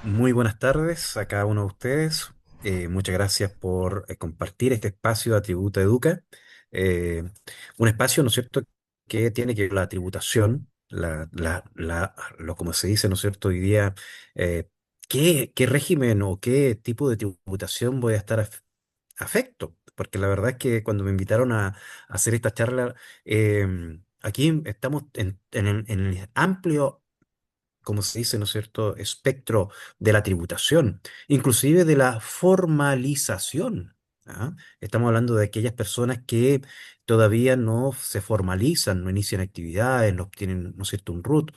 Muy buenas tardes a cada uno de ustedes. Muchas gracias por compartir este espacio de Atributo Educa. Eh, un espacio, ¿no es cierto?, que tiene que ver la tributación, lo como se dice, ¿no es cierto?, hoy día, ¿qué régimen o qué tipo de tributación voy a estar afecto? Porque la verdad es que cuando me invitaron a hacer esta charla, aquí estamos en el amplio, como se dice, ¿no es cierto?, espectro de la tributación, inclusive de la formalización. ¿Ah? Estamos hablando de aquellas personas que todavía no se formalizan, no inician actividades, no obtienen, ¿no es cierto?, un RUT.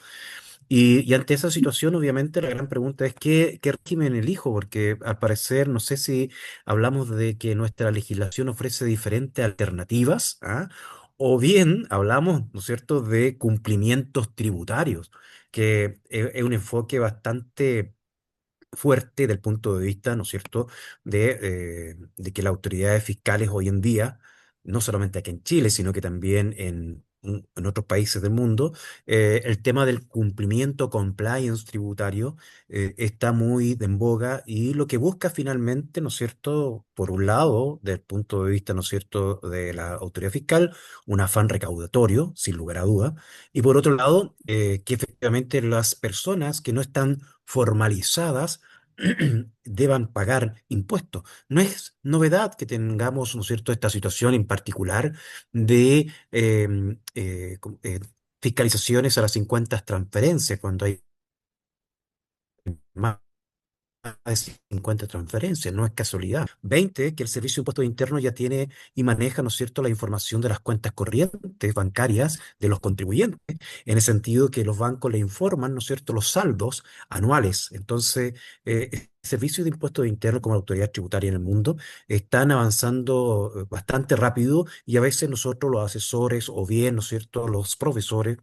Y ante esa situación, obviamente, la gran pregunta es ¿qué régimen elijo? Porque al parecer, no sé si hablamos de que nuestra legislación ofrece diferentes alternativas, ¿ah? O bien hablamos, ¿no es cierto?, de cumplimientos tributarios, que es un enfoque bastante fuerte del punto de vista, ¿no es cierto?, de que las autoridades fiscales hoy en día, no solamente aquí en Chile, sino que también en otros países del mundo, el tema del cumplimiento, compliance tributario, está muy en boga y lo que busca finalmente, ¿no es cierto?, por un lado, del punto de vista, ¿no es cierto?, de la autoridad fiscal, un afán recaudatorio, sin lugar a duda, y por otro lado, que efectivamente las personas que no están formalizadas deban pagar impuestos. No es novedad que tengamos, ¿no es cierto?, esta situación en particular de fiscalizaciones a las 50 transferencias, cuando hay más de 50 transferencias, no es casualidad. 20, que el Servicio de Impuestos Internos ya tiene y maneja, ¿no es cierto?, la información de las cuentas corrientes bancarias de los contribuyentes, en el sentido que los bancos le informan, ¿no es cierto?, los saldos anuales. Entonces, el Servicio de Impuestos Internos como autoridad tributaria en el mundo están avanzando bastante rápido y a veces nosotros los asesores o bien, ¿no es cierto?, los profesores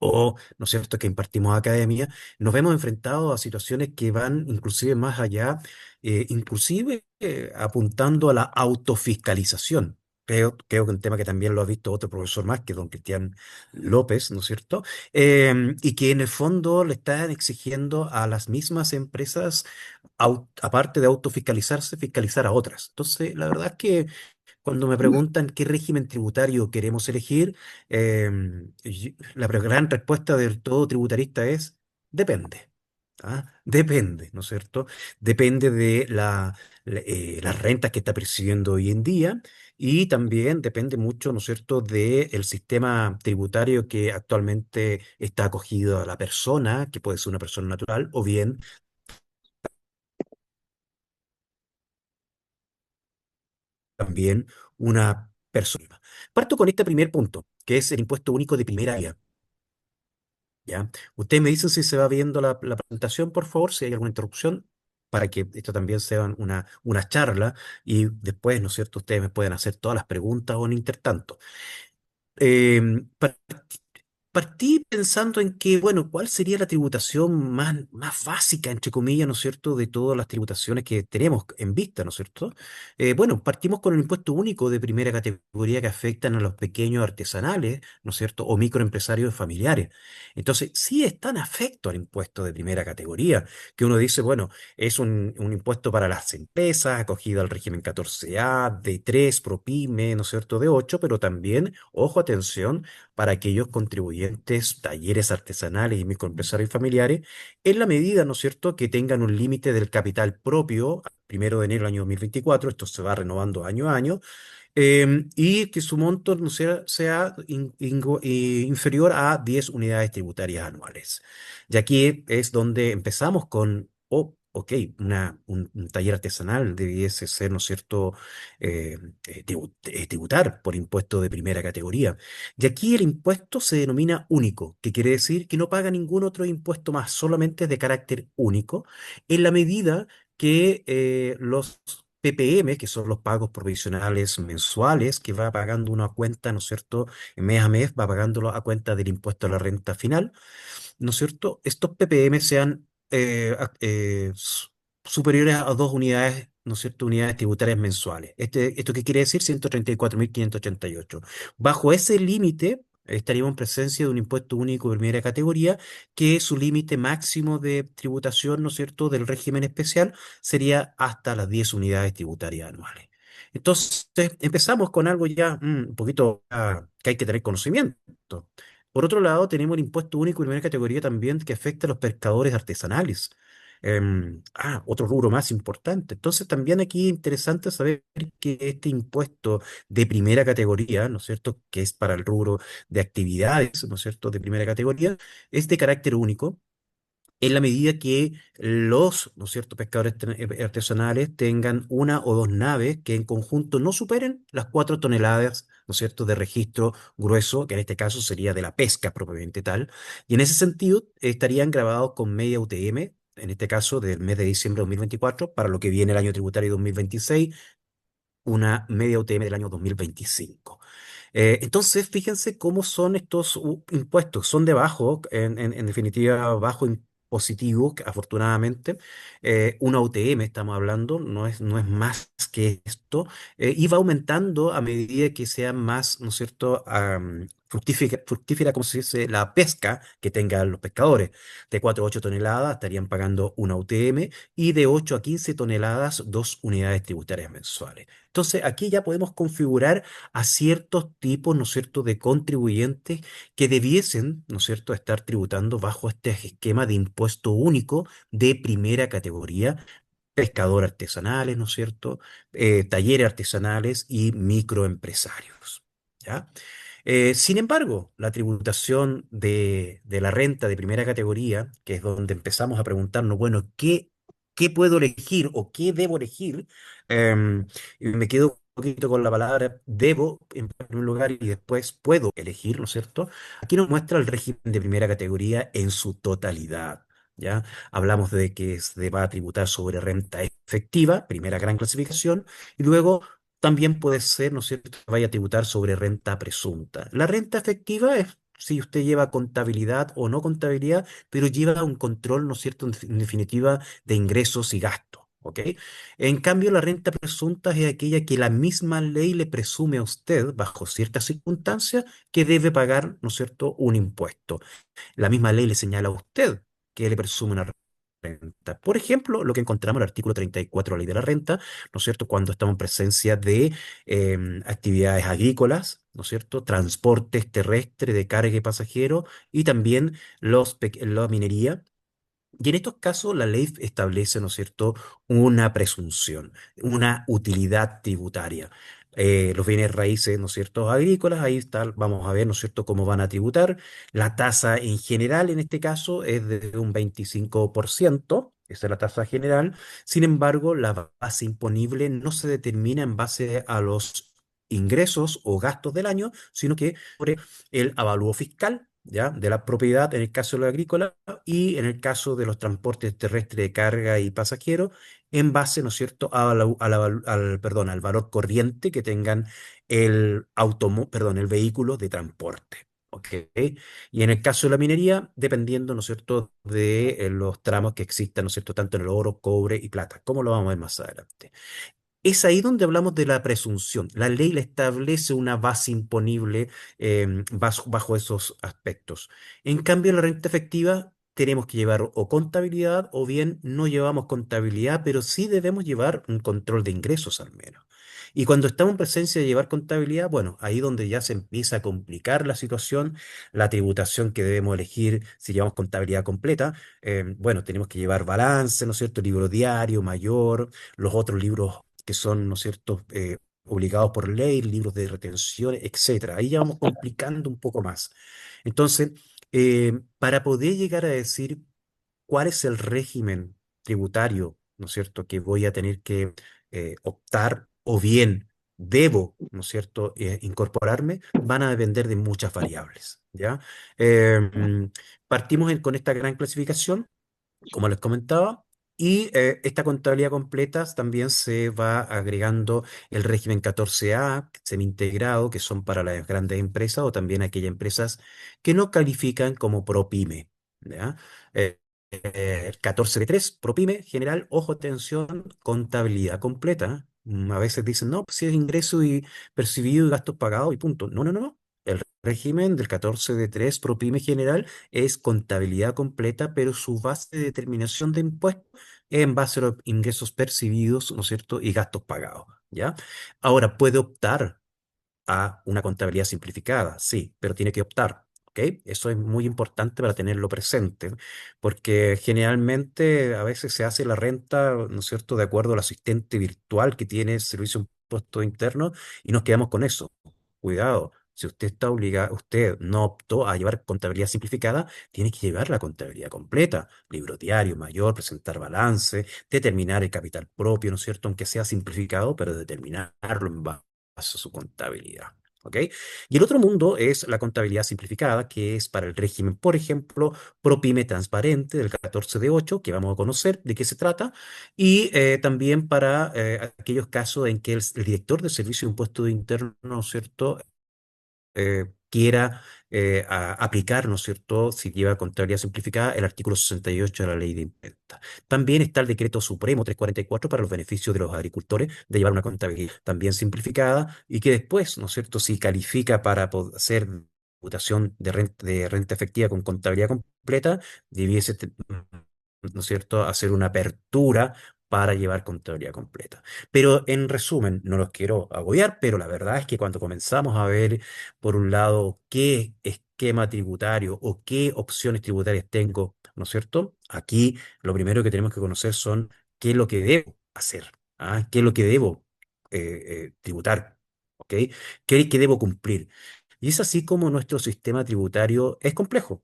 o, ¿no es cierto?, que impartimos academia, nos vemos enfrentados a situaciones que van inclusive más allá, inclusive apuntando a la autofiscalización. Creo que un tema que también lo ha visto otro profesor más, que don Cristian López, ¿no es cierto? Y que en el fondo le están exigiendo a las mismas empresas, aparte de autofiscalizarse, fiscalizar a otras. Entonces, la verdad es que cuando me preguntan qué régimen tributario queremos elegir, la gran respuesta del todo tributarista es depende. ¿Ah? Depende, ¿no es cierto? Depende de las rentas que está percibiendo hoy en día y también depende mucho, ¿no es cierto?, del sistema tributario que actualmente está acogido a la persona, que puede ser una persona natural, o bien también una persona. Parto con este primer punto, que es el impuesto único de primera vía. ¿Ya? Ustedes me dicen si se va viendo la presentación, por favor, si hay alguna interrupción, para que esto también sea una charla y después, ¿no es cierto?, ustedes me pueden hacer todas las preguntas o en intertanto. Partí pensando en que, bueno, ¿cuál sería la tributación más básica, entre comillas, ¿no es cierto?, de todas las tributaciones que tenemos en vista, ¿no es cierto? Bueno, partimos con el impuesto único de primera categoría que afectan a los pequeños artesanales, ¿no es cierto?, o microempresarios familiares. Entonces, sí están afectos al impuesto de primera categoría, que uno dice, bueno, es un impuesto para las empresas, acogido al régimen 14A, d 3, ProPyme, ¿no es cierto?, de 8, pero también, ojo, atención, para aquellos contribuyentes, talleres artesanales y microempresarios familiares, en la medida, ¿no es cierto?, que tengan un límite del capital propio, al 1 de enero del año 2024, esto se va renovando año a año, y que su monto no sea inferior a 10 unidades tributarias anuales. Y aquí es donde empezamos con, oh, ok, un taller artesanal debiese ser, ¿no es cierto?, tributar por impuesto de primera categoría. Y aquí el impuesto se denomina único, que quiere decir que no paga ningún otro impuesto más, solamente es de carácter único, en la medida que los PPM, que son los pagos provisionales mensuales, que va pagando una cuenta, ¿no es cierto?, mes a mes, va pagándolo a cuenta del impuesto a la renta final, ¿no es cierto? Estos PPM sean superiores a 2 unidades, ¿no es cierto?, unidades tributarias mensuales. ¿Esto qué quiere decir? 134.588. Bajo ese límite, estaríamos en presencia de un impuesto único de primera categoría, que su límite máximo de tributación, ¿no es cierto?, del régimen especial sería hasta las 10 unidades tributarias anuales. Entonces, empezamos con algo ya un poquito que hay que tener conocimiento. Por otro lado, tenemos el impuesto único de primera categoría también que afecta a los pescadores artesanales. Otro rubro más importante. Entonces, también aquí es interesante saber que este impuesto de primera categoría, ¿no es cierto?, que es para el rubro de actividades, ¿no es cierto?, de primera categoría, es de carácter único en la medida que los, ¿no es cierto?, pescadores artesanales tengan una o dos naves que en conjunto no superen las 4 toneladas, ¿no es cierto?, de registro grueso, que en este caso sería de la pesca propiamente tal. Y en ese sentido estarían grabados con media UTM, en este caso del mes de diciembre de 2024, para lo que viene el año tributario 2026, una media UTM del año 2025. Entonces, fíjense cómo son estos impuestos. Son de bajo, en definitiva, bajo impositivo, afortunadamente. Una UTM estamos hablando, no es más que esto. Y va aumentando a medida que sea más, ¿no es cierto?, fructífera, como se dice, la pesca que tengan los pescadores. De 4 a 8 toneladas estarían pagando una UTM y de 8 a 15 toneladas, 2 unidades tributarias mensuales. Entonces, aquí ya podemos configurar a ciertos tipos, ¿no es cierto?, de contribuyentes que debiesen, ¿no es cierto?, estar tributando bajo este esquema de impuesto único de primera categoría, pescadores artesanales, ¿no es cierto?, talleres artesanales y microempresarios. ¿Ya? Sin embargo, la tributación de la renta de primera categoría, que es donde empezamos a preguntarnos, bueno, ¿qué puedo elegir o qué debo elegir? Y me quedo un poquito con la palabra debo en primer lugar y después puedo elegir, ¿no es cierto? Aquí nos muestra el régimen de primera categoría en su totalidad. ¿Ya? Hablamos de que se va a tributar sobre renta efectiva, primera gran clasificación, y luego también puede ser, ¿no es cierto?, que vaya a tributar sobre renta presunta. La renta efectiva es si usted lleva contabilidad o no contabilidad, pero lleva un control, ¿no es cierto?, en definitiva, de ingresos y gastos. ¿Ok? En cambio, la renta presunta es aquella que la misma ley le presume a usted, bajo ciertas circunstancias, que debe pagar, ¿no es cierto?, un impuesto. La misma ley le señala a usted que le presume una renta. Por ejemplo, lo que encontramos en el artículo 34 de la ley de la renta, ¿no es cierto?, cuando estamos en presencia de actividades agrícolas, ¿no es cierto?, transportes terrestres de carga y pasajeros y también la minería. Y en estos casos la ley establece, ¿no es cierto?, una presunción, una utilidad tributaria. Los bienes raíces, ¿no es cierto?, agrícolas, ahí está, vamos a ver, ¿no es cierto?, cómo van a tributar. La tasa en general, en este caso, es de un 25%, esa es la tasa general. Sin embargo, la base imponible no se determina en base a los ingresos o gastos del año, sino que sobre el avalúo fiscal, ¿ya?, de la propiedad en el caso de la agrícola y en el caso de los transportes terrestres de carga y pasajeros, en base, ¿no es cierto?, al valor corriente que tengan el vehículo de transporte. ¿Ok? Y en el caso de la minería, dependiendo, ¿no es cierto?, de los tramos que existan, ¿no es cierto?, tanto en el oro, cobre y plata, como lo vamos a ver más adelante. Es ahí donde hablamos de la presunción. La ley le establece una base imponible bajo esos aspectos. En cambio, la renta efectiva tenemos que llevar o contabilidad o bien no llevamos contabilidad, pero sí debemos llevar un control de ingresos al menos. Y cuando estamos en presencia de llevar contabilidad, bueno, ahí donde ya se empieza a complicar la situación, la tributación que debemos elegir si llevamos contabilidad completa, bueno, tenemos que llevar balance, ¿no es cierto? Libro diario, mayor, los otros libros que son, ¿no es cierto?, obligados por ley, libros de retención, etcétera. Ahí ya vamos complicando un poco más. Entonces, para poder llegar a decir cuál es el régimen tributario, ¿no es cierto?, que voy a tener que optar o bien debo, ¿no es cierto?, incorporarme, van a depender de muchas variables, ¿ya? Mm, Partimos con esta gran clasificación como les comentaba. Y esta contabilidad completa también se va agregando el régimen 14A, semi-integrado, que son para las grandes empresas o también aquellas empresas que no califican como ProPyme. ¿Ya? El 14B3, ProPyme, general, ojo, atención, contabilidad completa. A veces dicen, no, pues si es ingreso y percibido y gastos pagados y punto. No, no, no, no. El régimen del 14 de 3 ProPyme general es contabilidad completa, pero su base de determinación de impuestos es en base a los ingresos percibidos, ¿no es cierto? Y gastos pagados, ¿ya? Ahora, puede optar a una contabilidad simplificada, sí, pero tiene que optar, ¿ok? Eso es muy importante para tenerlo presente, porque generalmente a veces se hace la renta, ¿no es cierto?, de acuerdo al asistente virtual que tiene el Servicio de Impuestos Internos y nos quedamos con eso. Cuidado. Si usted está obligado, usted no optó a llevar contabilidad simplificada, tiene que llevar la contabilidad completa, libro diario mayor, presentar balance, determinar el capital propio, ¿no es cierto? Aunque sea simplificado, pero determinarlo en base a su contabilidad. ¿Ok? Y el otro mundo es la contabilidad simplificada, que es para el régimen, por ejemplo, ProPyme transparente del 14 de 8, que vamos a conocer de qué se trata, y también para aquellos casos en que el director del Servicio de Impuestos Internos, ¿no es cierto?, quiera aplicar, ¿no es cierto?, si lleva contabilidad simplificada, el artículo 68 de la Ley de Imprenta. También está el Decreto Supremo 344 para los beneficios de los agricultores de llevar una contabilidad también simplificada y que después, ¿no es cierto?, si califica para hacer tributación de renta efectiva con contabilidad completa, debiese, ¿no es cierto?, hacer una apertura para llevar contabilidad completa. Pero en resumen, no los quiero agobiar, pero la verdad es que cuando comenzamos a ver por un lado, qué esquema tributario o qué opciones tributarias tengo, ¿no es cierto? Aquí lo primero que tenemos que conocer son qué es lo que debo hacer, ¿ah? ¿Qué es lo que debo tributar? ¿Ok? ¿Qué es que debo cumplir? Y es así como nuestro sistema tributario es complejo.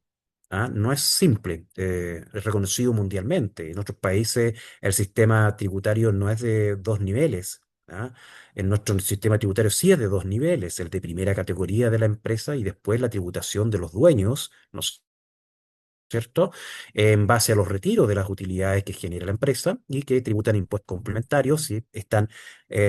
¿Ah? No es simple, es reconocido mundialmente. En otros países el sistema tributario no es de dos niveles. ¿Ah? En nuestro sistema tributario sí es de dos niveles, el de primera categoría de la empresa y después la tributación de los dueños, ¿no es cierto? En base a los retiros de las utilidades que genera la empresa y que tributan impuestos complementarios si están,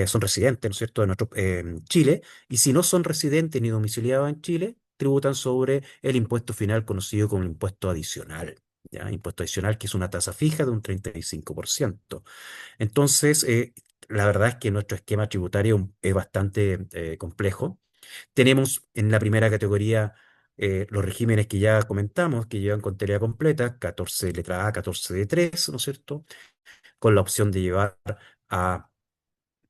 son residentes, ¿no es cierto?, de nuestro, en Chile, y si no son residentes ni domiciliados en Chile, tributan sobre el impuesto final conocido como el impuesto adicional. ¿Ya? Impuesto adicional que es una tasa fija de un 35%. Entonces, la verdad es que nuestro esquema tributario es bastante complejo. Tenemos en la primera categoría los regímenes que ya comentamos, que llevan contabilidad completa, 14 letra A, 14 de 3, ¿no es cierto? Con la opción de llevar a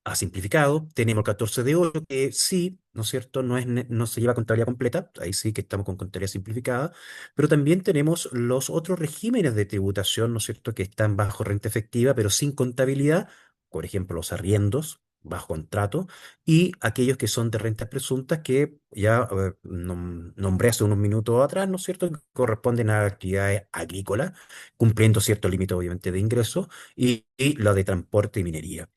a simplificado. Tenemos el 14 de 8, que sí, ¿no es cierto? No se lleva contabilidad completa, ahí sí que estamos con contabilidad simplificada, pero también tenemos los otros regímenes de tributación, ¿no es cierto?, que están bajo renta efectiva, pero sin contabilidad, por ejemplo, los arriendos bajo contrato, y aquellos que son de rentas presuntas que ya nombré hace unos minutos atrás, ¿no es cierto?, que corresponden a actividades agrícolas, cumpliendo ciertos límites, obviamente, de ingresos, y la de transporte y minería.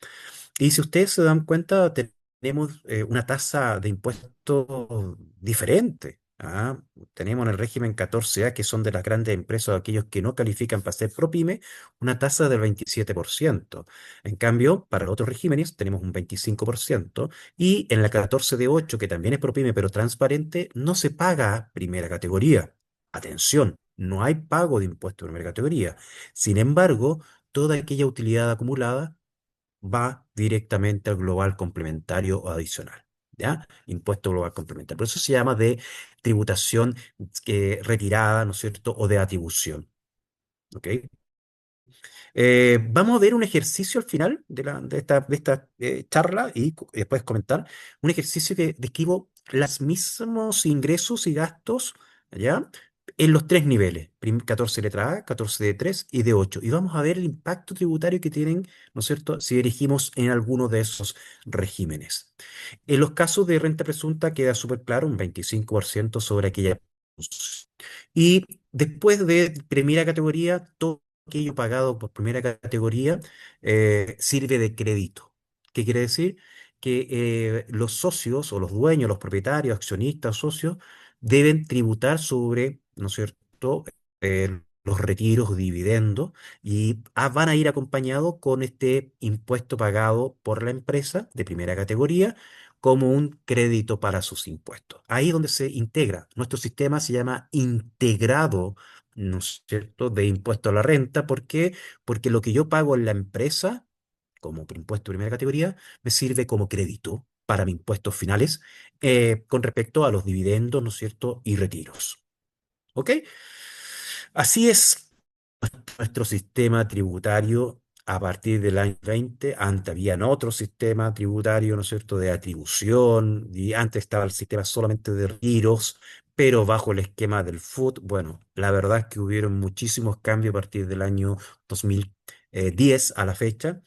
Y si ustedes se dan cuenta, tenemos una tasa de impuestos diferente. ¿Ah? Tenemos en el régimen 14A, que son de las grandes empresas, aquellos que no califican para ser ProPyme, una tasa del 27%. En cambio, para los otros regímenes tenemos un 25%. Y en la 14 de 8, que también es ProPyme, pero transparente, no se paga primera categoría. Atención, no hay pago de impuesto de primera categoría. Sin embargo, toda aquella utilidad acumulada va directamente al global complementario o adicional. ¿Ya? Impuesto global complementario. Por eso se llama de tributación retirada, ¿no es cierto? O de atribución. ¿Ok? Vamos a ver un ejercicio al final de esta charla y después comentar. Un ejercicio que describo los mismos ingresos y gastos, ¿ya? En los tres niveles, 14 letra A, 14 de 3 y de 8. Y vamos a ver el impacto tributario que tienen, ¿no es cierto?, si dirigimos en alguno de esos regímenes. En los casos de renta presunta queda súper claro, un 25% sobre aquella. Y después de primera categoría, todo aquello pagado por primera categoría sirve de crédito. ¿Qué quiere decir? Que los socios o los dueños, los propietarios, accionistas, socios, deben tributar sobre, ¿no es cierto?, los retiros o dividendos y van a ir acompañados con este impuesto pagado por la empresa de primera categoría como un crédito para sus impuestos. Ahí es donde se integra. Nuestro sistema se llama integrado, ¿no es cierto?, de impuesto a la renta. ¿Por qué? Porque lo que yo pago en la empresa, como por impuesto de primera categoría, me sirve como crédito. para mis impuestos finales con respecto a los dividendos, ¿no es cierto?, y retiros. ¿Ok? Así es nuestro sistema tributario a partir del año 20. Antes había otro sistema tributario, ¿no es cierto?, de atribución, y antes estaba el sistema solamente de retiros, pero bajo el esquema del FUT. Bueno, la verdad es que hubieron muchísimos cambios a partir del año 2010 a la fecha.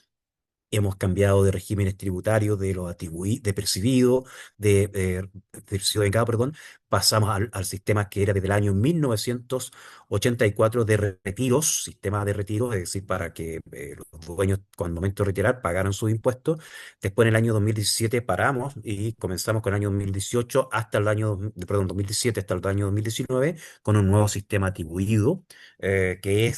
Hemos cambiado de regímenes tributarios, de lo de percibido, de percibido de engado, perdón, pasamos al sistema que era desde el año 1984 de retiros, sistema de retiros, es decir, para que los dueños, cuando momento de retirar, pagaran sus impuestos. Después, en el año 2017 paramos y comenzamos con el año 2018 hasta el año, perdón, 2017 hasta el año 2019 con un nuevo sistema atribuido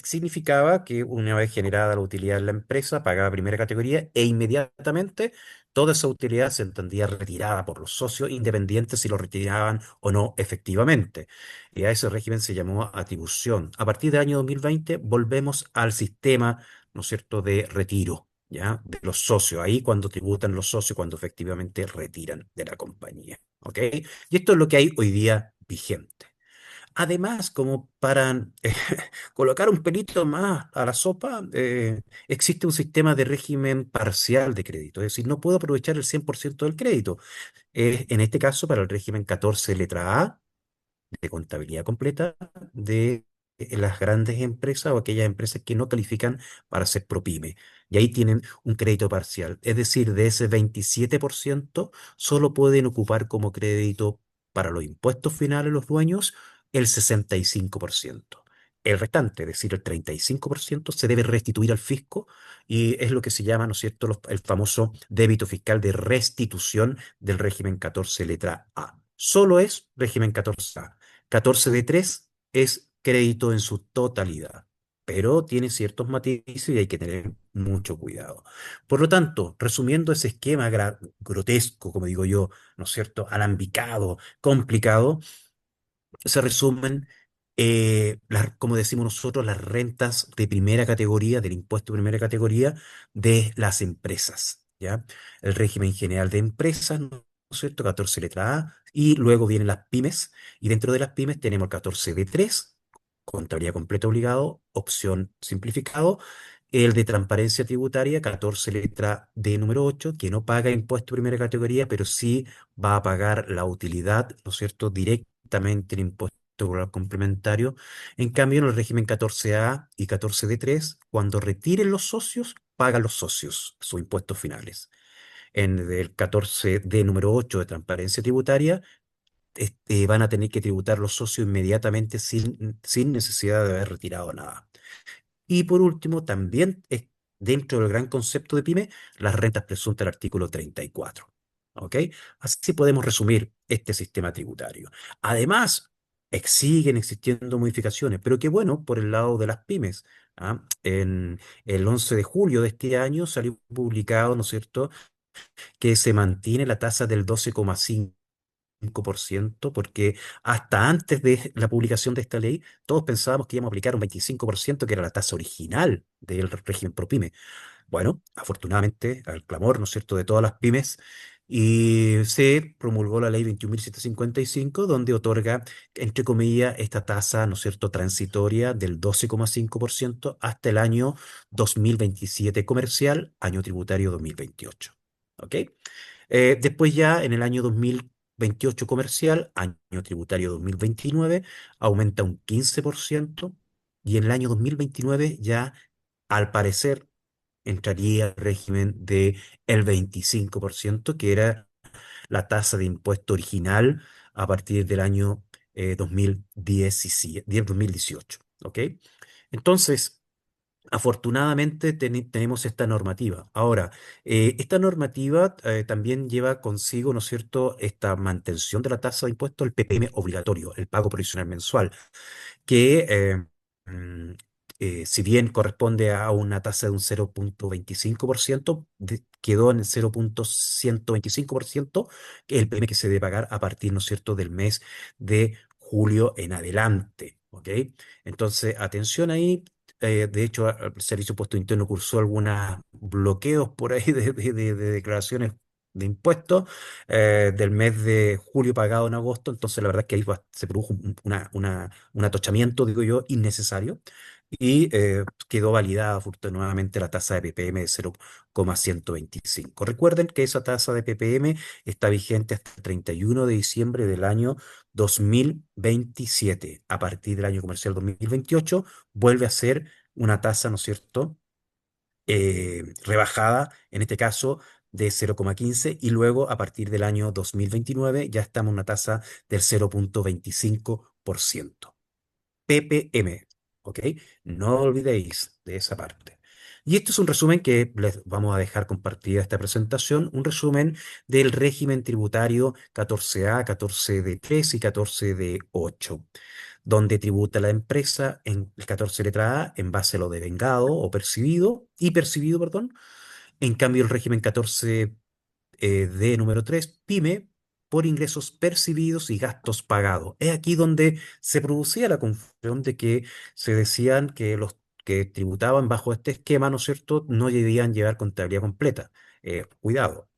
significaba que una vez generada la utilidad en la empresa, pagaba primera categoría e inmediatamente toda esa utilidad se entendía retirada por los socios, independientes si lo retiraban o no efectivamente. Y a ese régimen se llamó atribución. A partir del año 2020 volvemos al sistema, ¿no es cierto?, de retiro. ¿Ya? De los socios, ahí cuando tributan los socios, cuando efectivamente retiran de la compañía. ¿Ok? Y esto es lo que hay hoy día vigente. Además, como para colocar un pelito más a la sopa, existe un sistema de régimen parcial de crédito, es decir, no puedo aprovechar el 100% del crédito. En este caso, para el régimen 14 letra A, de contabilidad completa de las grandes empresas o aquellas empresas que no califican para ser ProPyme. Y ahí tienen un crédito parcial. Es decir, de ese 27% solo pueden ocupar como crédito para los impuestos finales los dueños el 65%. El restante, es decir, el 35%, se debe restituir al fisco y es lo que se llama, ¿no es cierto?, el famoso débito fiscal de restitución del régimen 14 letra A. Solo es régimen 14A. 14 de 3 es crédito en su totalidad, pero tiene ciertos matices y hay que tener mucho cuidado. Por lo tanto, resumiendo ese esquema grotesco, como digo yo, ¿no es cierto?, alambicado, complicado, se resumen, como decimos nosotros, las rentas de primera categoría, del impuesto de primera categoría de las empresas, ¿ya? El régimen general de empresas, ¿no es cierto? 14 letra A, y luego vienen las pymes, y dentro de las pymes tenemos el 14 de 3, contabilidad completa obligado, opción simplificado, el de transparencia tributaria, 14 letra D número 8, que no paga impuesto de primera categoría, pero sí va a pagar la utilidad, ¿no es cierto?, directamente el impuesto rural complementario. En cambio, en el régimen 14A y 14D3, cuando retiren los socios, pagan los socios sus impuestos finales. En el 14D número 8 de transparencia tributaria, van a tener que tributar los socios inmediatamente sin necesidad de haber retirado nada. Y por último, también dentro del gran concepto de pyme, las rentas presuntas del artículo 34. ¿Ok? Así podemos resumir este sistema tributario. Además, siguen existiendo modificaciones, pero qué bueno por el lado de las pymes. ¿Ah? En el 11 de julio de este año salió publicado, ¿no es cierto?, que se mantiene la tasa del 12,5%, porque hasta antes de la publicación de esta ley, todos pensábamos que íbamos a aplicar un 25%, que era la tasa original del régimen ProPyme. Bueno, afortunadamente, al clamor, ¿no es cierto?, de todas las pymes, y se promulgó la ley 21.755, donde otorga, entre comillas, esta tasa, ¿no es cierto?, transitoria del 12,5% hasta el año 2027 comercial, año tributario 2028. ¿Ok? Después ya en el año 2028 comercial, año tributario 2029, aumenta un 15% y en el año 2029 ya, al parecer, entraría el régimen de el 25%, que era la tasa de impuesto original a partir del año 2017, 2018. ¿Ok? Entonces, afortunadamente tenemos esta normativa. Ahora, esta normativa también lleva consigo, ¿no es cierto?, esta mantención de la tasa de impuesto, el PPM obligatorio, el pago provisional mensual, que mm, si bien corresponde a una tasa de un 0,25%, quedó en el 0,125%, que es el PPM que se debe pagar a partir, ¿no es cierto?, del mes de julio en adelante. ¿Ok? Entonces, atención ahí. De hecho, el Servicio de Impuesto Interno cursó algunos bloqueos por ahí de declaraciones de impuestos del mes de julio pagado en agosto. Entonces, la verdad es que ahí se produjo un atochamiento, digo yo, innecesario. Y quedó validada afortunadamente la tasa de ppm de 0,125. Recuerden que esa tasa de ppm está vigente hasta el 31 de diciembre del año 2027. A partir del año comercial 2028 vuelve a ser una tasa, ¿no es cierto?, rebajada, en este caso de 0,15, y luego a partir del año 2029 ya estamos en una tasa del 0,25%. ppm, ¿ok? No olvidéis de esa parte. Y esto es un resumen que les vamos a dejar compartida esta presentación, un resumen del régimen tributario 14A, 14D3 y 14D8, donde tributa la empresa en el 14 letra A en base a lo devengado o percibido, y percibido, perdón. En cambio, el régimen 14 D número 3 PYME, por ingresos percibidos y gastos pagados. Es aquí donde se producía la confusión de que se decían que los que tributaban bajo este esquema, ¿no es cierto?, no debían llevar contabilidad completa. Cuidado.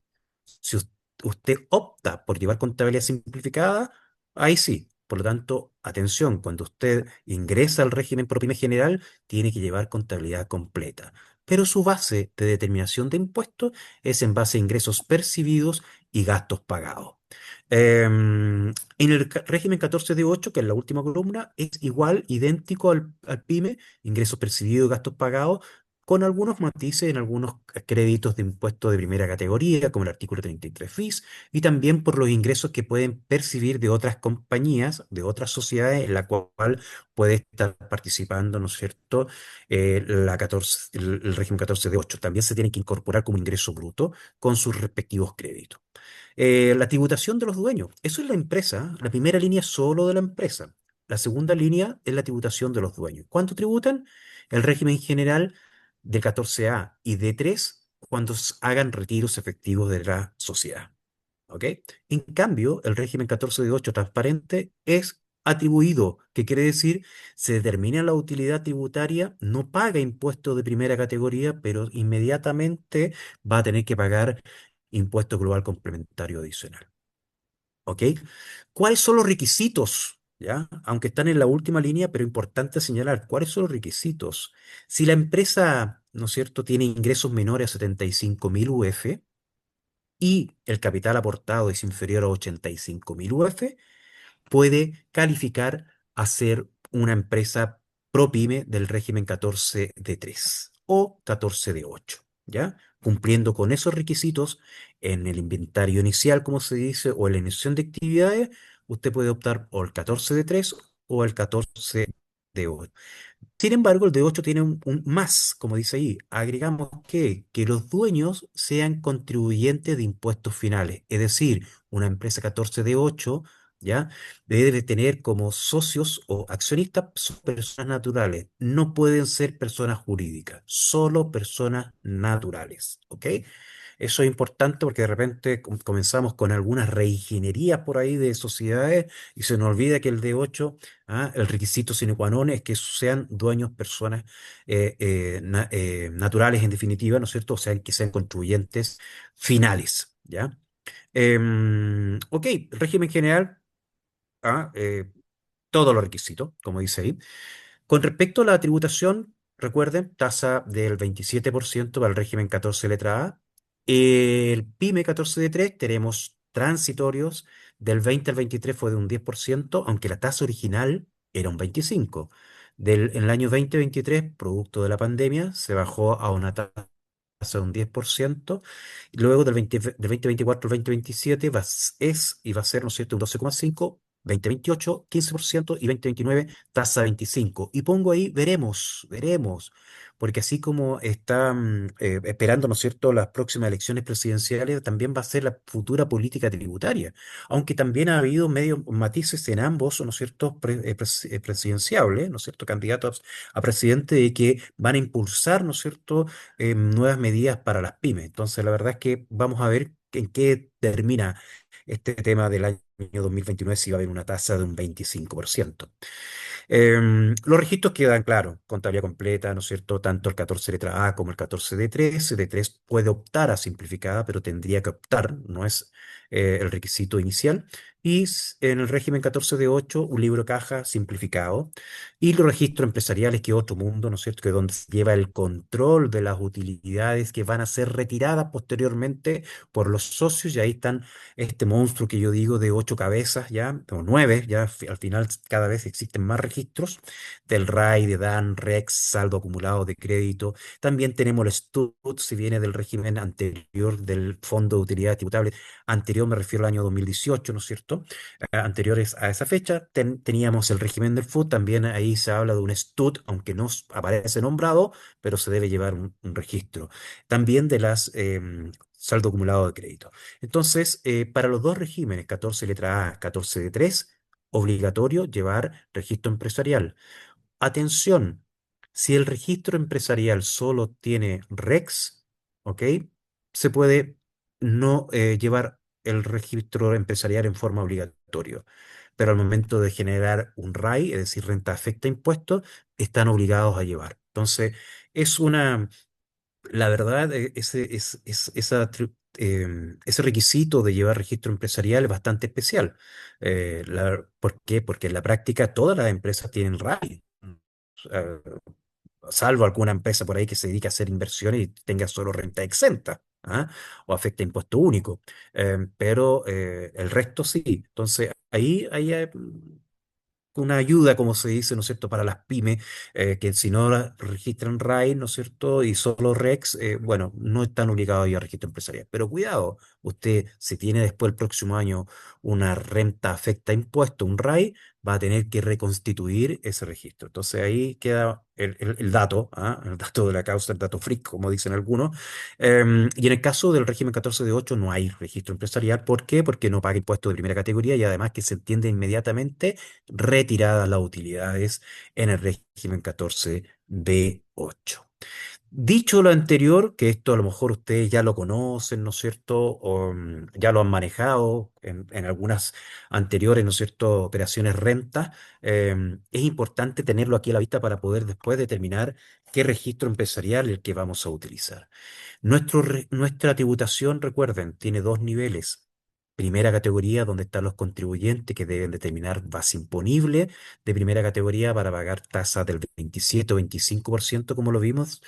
Si usted opta por llevar contabilidad simplificada, ahí sí. Por lo tanto, atención, cuando usted ingresa al régimen por pyme general, tiene que llevar contabilidad completa. Pero su base de determinación de impuestos es en base a ingresos percibidos y gastos pagados. En el régimen 14D8, que es la última columna, es igual, idéntico al PYME, ingresos percibidos y gastos pagados, con algunos matices en algunos créditos de impuestos de primera categoría, como el artículo 33 bis, y también por los ingresos que pueden percibir de otras compañías, de otras sociedades, en la cual puede estar participando, ¿no es cierto?, la 14, el régimen 14 de 8. También se tiene que incorporar como ingreso bruto con sus respectivos créditos. La tributación de los dueños. Eso es la empresa. La primera línea es solo de la empresa. La segunda línea es la tributación de los dueños. ¿Cuánto tributan? El régimen general de 14A y de 3 cuando hagan retiros efectivos de la sociedad. ¿Ok? En cambio, el régimen 14 de 8 transparente es atribuido, que quiere decir se determina la utilidad tributaria, no paga impuestos de primera categoría, pero inmediatamente va a tener que pagar impuesto global complementario adicional. ¿Ok? ¿Cuáles son los requisitos? ¿Ya? Aunque están en la última línea, pero importante señalar, ¿cuáles son los requisitos? Si la empresa, ¿no es cierto?, tiene ingresos menores a 75.000 UF y el capital aportado es inferior a 85.000 UF, puede calificar a ser una empresa ProPyme del régimen 14 de 3 o 14 de 8, ¿ya? Cumpliendo con esos requisitos en el inventario inicial, como se dice, o en la iniciación de actividades, usted puede optar por el 14 de 3 o el 14 de 8. Sin embargo, el de 8 tiene un más, como dice ahí. Agregamos que los dueños sean contribuyentes de impuestos finales. Es decir, una empresa 14 de 8, ¿ya? Debe tener como socios o accionistas personas naturales. No pueden ser personas jurídicas, solo personas naturales. ¿Ok? Eso es importante porque de repente comenzamos con algunas reingenierías por ahí de sociedades y se nos olvida que el D8, el requisito sine qua non es que sean dueños personas naturales en definitiva, ¿no es cierto? O sea, que sean contribuyentes finales, ¿ya? Ok, régimen general, ah, eh, todos los requisitos, como dice ahí. Con respecto a la tributación, recuerden, tasa del 27% para el régimen 14 letra A. El PYME 14 de 3 tenemos transitorios, del 20 al 23 fue de un 10%, aunque la tasa original era un 25%. En el año 2023, producto de la pandemia, se bajó a una tasa de un 10%. Y luego del 2024 al 2027 es y va a ser, ¿no es cierto?, un 12,5%. 2028, 15% y 2029, tasa 25. Y pongo ahí, veremos, porque así como están esperando, ¿no es cierto?, las próximas elecciones presidenciales, también va a ser la futura política tributaria, aunque también ha habido medios matices en ambos, ¿no es cierto?, presidenciables, ¿no es cierto?, candidatos a presidente de que van a impulsar, ¿no es cierto?, nuevas medidas para las pymes. Entonces, la verdad es que vamos a ver en qué termina este tema del año 2029 se iba a haber una tasa de un 25%. Los registros quedan, claro, contabilidad completa, ¿no es cierto? Tanto el 14 letra A como el 14 D3. D3 puede optar a simplificada, pero tendría que optar, no es el requisito inicial. Y en el régimen 14 D8, un libro caja simplificado. Y los registros empresariales, que es otro mundo, ¿no es cierto? Que es donde se lleva el control de las utilidades que van a ser retiradas posteriormente por los socios. Y ahí están este monstruo que yo digo de 8 cabezas ya, o 9, ya al final cada vez existen más registros del RAI, de DAN, REX, saldo acumulado de crédito. También tenemos el STUT, si viene del régimen anterior del Fondo de Utilidad Tributable. Anterior me refiero al año 2018, ¿no es cierto? Anteriores a esa fecha teníamos el régimen del FUT, también ahí se habla de un STUT, aunque no aparece nombrado, pero se debe llevar un registro. También de las saldo acumulado de crédito. Entonces, para los dos regímenes, 14 letra A, 14 de 3, obligatorio llevar registro empresarial. Atención, si el registro empresarial solo tiene REX, ¿ok? Se puede no llevar el registro empresarial en forma obligatoria. Pero al momento de generar un RAI, es decir, renta afecta impuestos, están obligados a llevar. Entonces, es una la verdad, ese requisito de llevar registro empresarial es bastante especial. ¿Por qué? Porque en la práctica todas las empresas tienen RAI, eh, salvo alguna empresa por ahí que se dedique a hacer inversiones y tenga solo renta exenta, ¿ah? O afecta impuesto único. Pero el resto sí. Entonces, ahí hay una ayuda, como se dice, ¿no es cierto?, para las pymes, que si no registran RAI, ¿no es cierto?, y solo REX, bueno, no están obligados a ir a registro empresarial. Pero cuidado, usted, si tiene después el próximo año una renta afecta impuesto, un RAI, va a tener que reconstituir ese registro. Entonces ahí queda el dato, ¿ah? El dato de la causa, el dato freak, como dicen algunos. Y en el caso del régimen 14 de 8 no hay registro empresarial. ¿Por qué? Porque no paga impuestos de primera categoría y además que se entiende inmediatamente retiradas las utilidades en el régimen 14B8. Dicho lo anterior, que esto a lo mejor ustedes ya lo conocen, ¿no es cierto? O ya lo han manejado en algunas anteriores, ¿no es cierto?, operaciones renta, es importante tenerlo aquí a la vista para poder después determinar qué registro empresarial es el que vamos a utilizar. Nuestra tributación, recuerden, tiene dos niveles. Primera categoría, donde están los contribuyentes que deben determinar base imponible de primera categoría para pagar tasas del 27 o 25%, como lo vimos,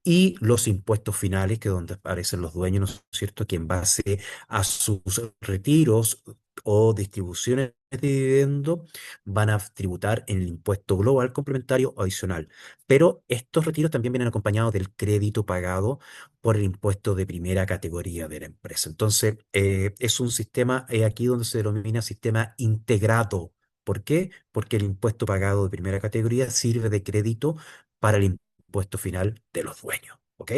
y los impuestos finales, que es donde aparecen los dueños, ¿no es cierto?, que en base a sus retiros o distribuciones de dividendo van a tributar en el impuesto global complementario o adicional. Pero estos retiros también vienen acompañados del crédito pagado por el impuesto de primera categoría de la empresa. Entonces, es un sistema, aquí donde se denomina sistema integrado. ¿Por qué? Porque el impuesto pagado de primera categoría sirve de crédito para el impuesto final de los dueños. ¿Ok?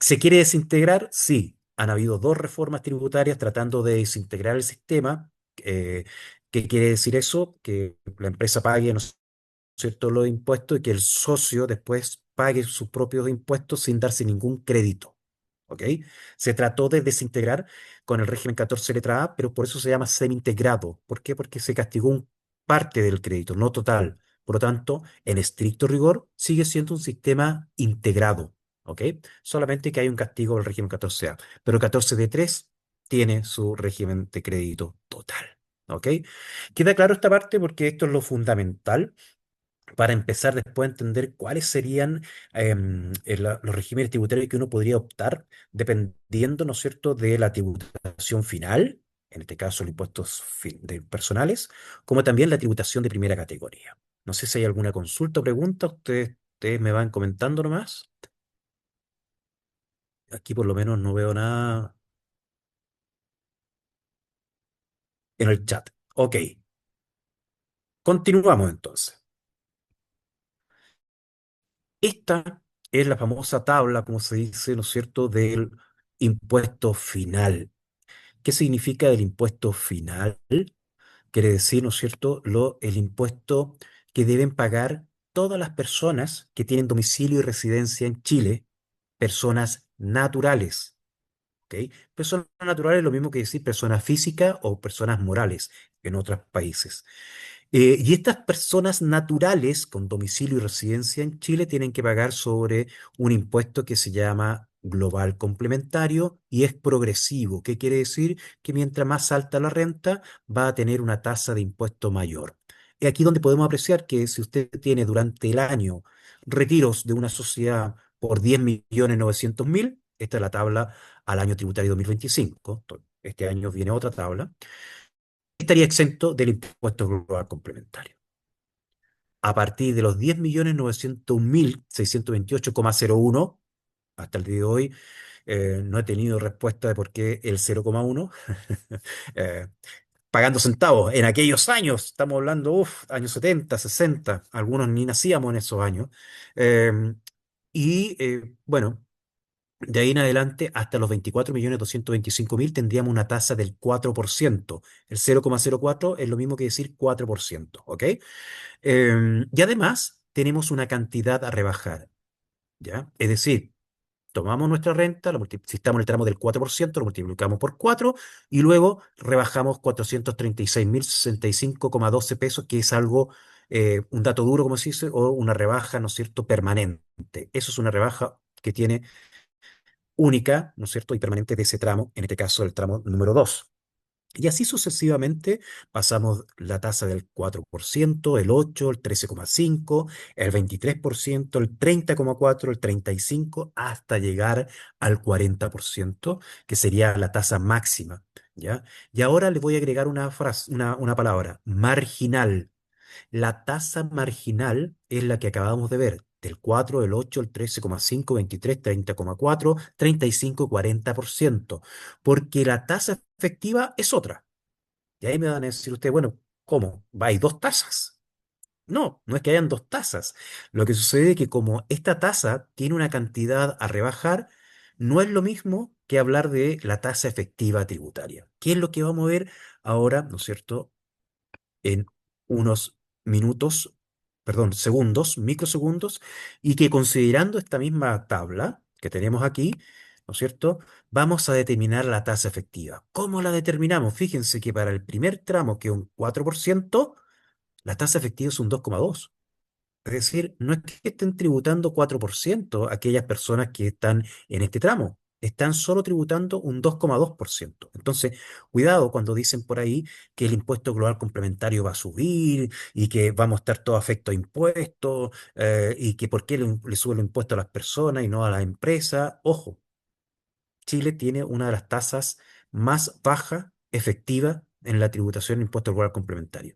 ¿Se quiere desintegrar? Sí. Han habido dos reformas tributarias tratando de desintegrar el sistema. ¿Qué quiere decir eso? Que la empresa pague, ¿no es cierto?, los impuestos y que el socio después pague sus propios impuestos sin darse ningún crédito. ¿Ok? Se trató de desintegrar con el régimen 14 letra A, pero por eso se llama semi-integrado. ¿Por qué? Porque se castigó parte del crédito, no total. Por lo tanto, en estricto rigor, sigue siendo un sistema integrado. ¿Ok? Solamente que hay un castigo del régimen 14A. Pero 14 de 3 tiene su régimen de crédito total. ¿Ok? ¿Queda claro esta parte? Porque esto es lo fundamental para empezar después a entender cuáles serían los regímenes tributarios que uno podría optar dependiendo, ¿no es cierto?, de la tributación final, en este caso los impuestos personales, como también la tributación de primera categoría. No sé si hay alguna consulta o pregunta, ustedes me van comentando nomás. Aquí por lo menos no veo nada en el chat. Ok, continuamos entonces. Esta es la famosa tabla, como se dice, ¿no es cierto?, del impuesto final. ¿Qué significa el impuesto final? Quiere decir, ¿no es cierto?, el impuesto que deben pagar todas las personas que tienen domicilio y residencia en Chile, personas naturales. ¿Ok? ¿ok? Personas naturales es lo mismo que decir personas físicas o personas morales en otros países. Y estas personas naturales con domicilio y residencia en Chile tienen que pagar sobre un impuesto que se llama global complementario y es progresivo. ¿Qué quiere decir? Que mientras más alta la renta, va a tener una tasa de impuesto mayor. Y aquí donde podemos apreciar que si usted tiene durante el año retiros de una sociedad por 10.900.000, esta es la tabla al año tributario 2025, este año viene otra tabla, estaría exento del impuesto global complementario. A partir de los 10.901.628,01, hasta el día de hoy, no he tenido respuesta de por qué el 0,1, eh, pagando centavos. En aquellos años, estamos hablando, años 70, 60, algunos ni nacíamos en esos años. Eh, bueno, de ahí en adelante, hasta los 24.225.000 tendríamos una tasa del 4%. El 0,04 es lo mismo que decir 4%, ¿ok? Y además, tenemos una cantidad a rebajar, ¿ya? Es decir, tomamos nuestra renta, si estamos en el tramo del 4%, lo multiplicamos por 4 y luego rebajamos 436.065,12 pesos, que es algo, un dato duro, como se dice, o una rebaja, ¿no es cierto?, permanente. Eso es una rebaja que tiene única, ¿no es cierto?, y permanente de ese tramo, en este caso el tramo número 2. Y así sucesivamente pasamos la tasa del 4%, el 8, el 13,5, el 23%, el 30,4, el 35, hasta llegar al 40%, que sería la tasa máxima, ¿ya? Y ahora le voy a agregar una frase, una palabra, marginal. La tasa marginal es la que acabamos de ver, del 4, el 8, el 13,5, 23, 30,4, 35, 40%, porque la tasa efectiva es otra. Y ahí me van a decir ustedes, bueno, ¿cómo? ¿Hay dos tasas? No, no es que hayan dos tasas. Lo que sucede es que como esta tasa tiene una cantidad a rebajar, no es lo mismo que hablar de la tasa efectiva tributaria. ¿Qué es lo que vamos a ver ahora, ¿no es cierto?, en unos minutos, perdón, segundos, microsegundos, y que considerando esta misma tabla que tenemos aquí, ¿no es cierto? Vamos a determinar la tasa efectiva. ¿Cómo la determinamos? Fíjense que para el primer tramo, que es un 4%, la tasa efectiva es un 2,2. Es decir, no es que estén tributando 4% aquellas personas que están en este tramo, están solo tributando un 2,2%. Entonces, cuidado cuando dicen por ahí que el impuesto global complementario va a subir y que vamos a estar todo afecto a impuestos, y que por qué le sube el impuesto a las personas y no a las empresas. Ojo, Chile tiene una de las tasas más bajas efectivas en la tributación del impuesto global complementario.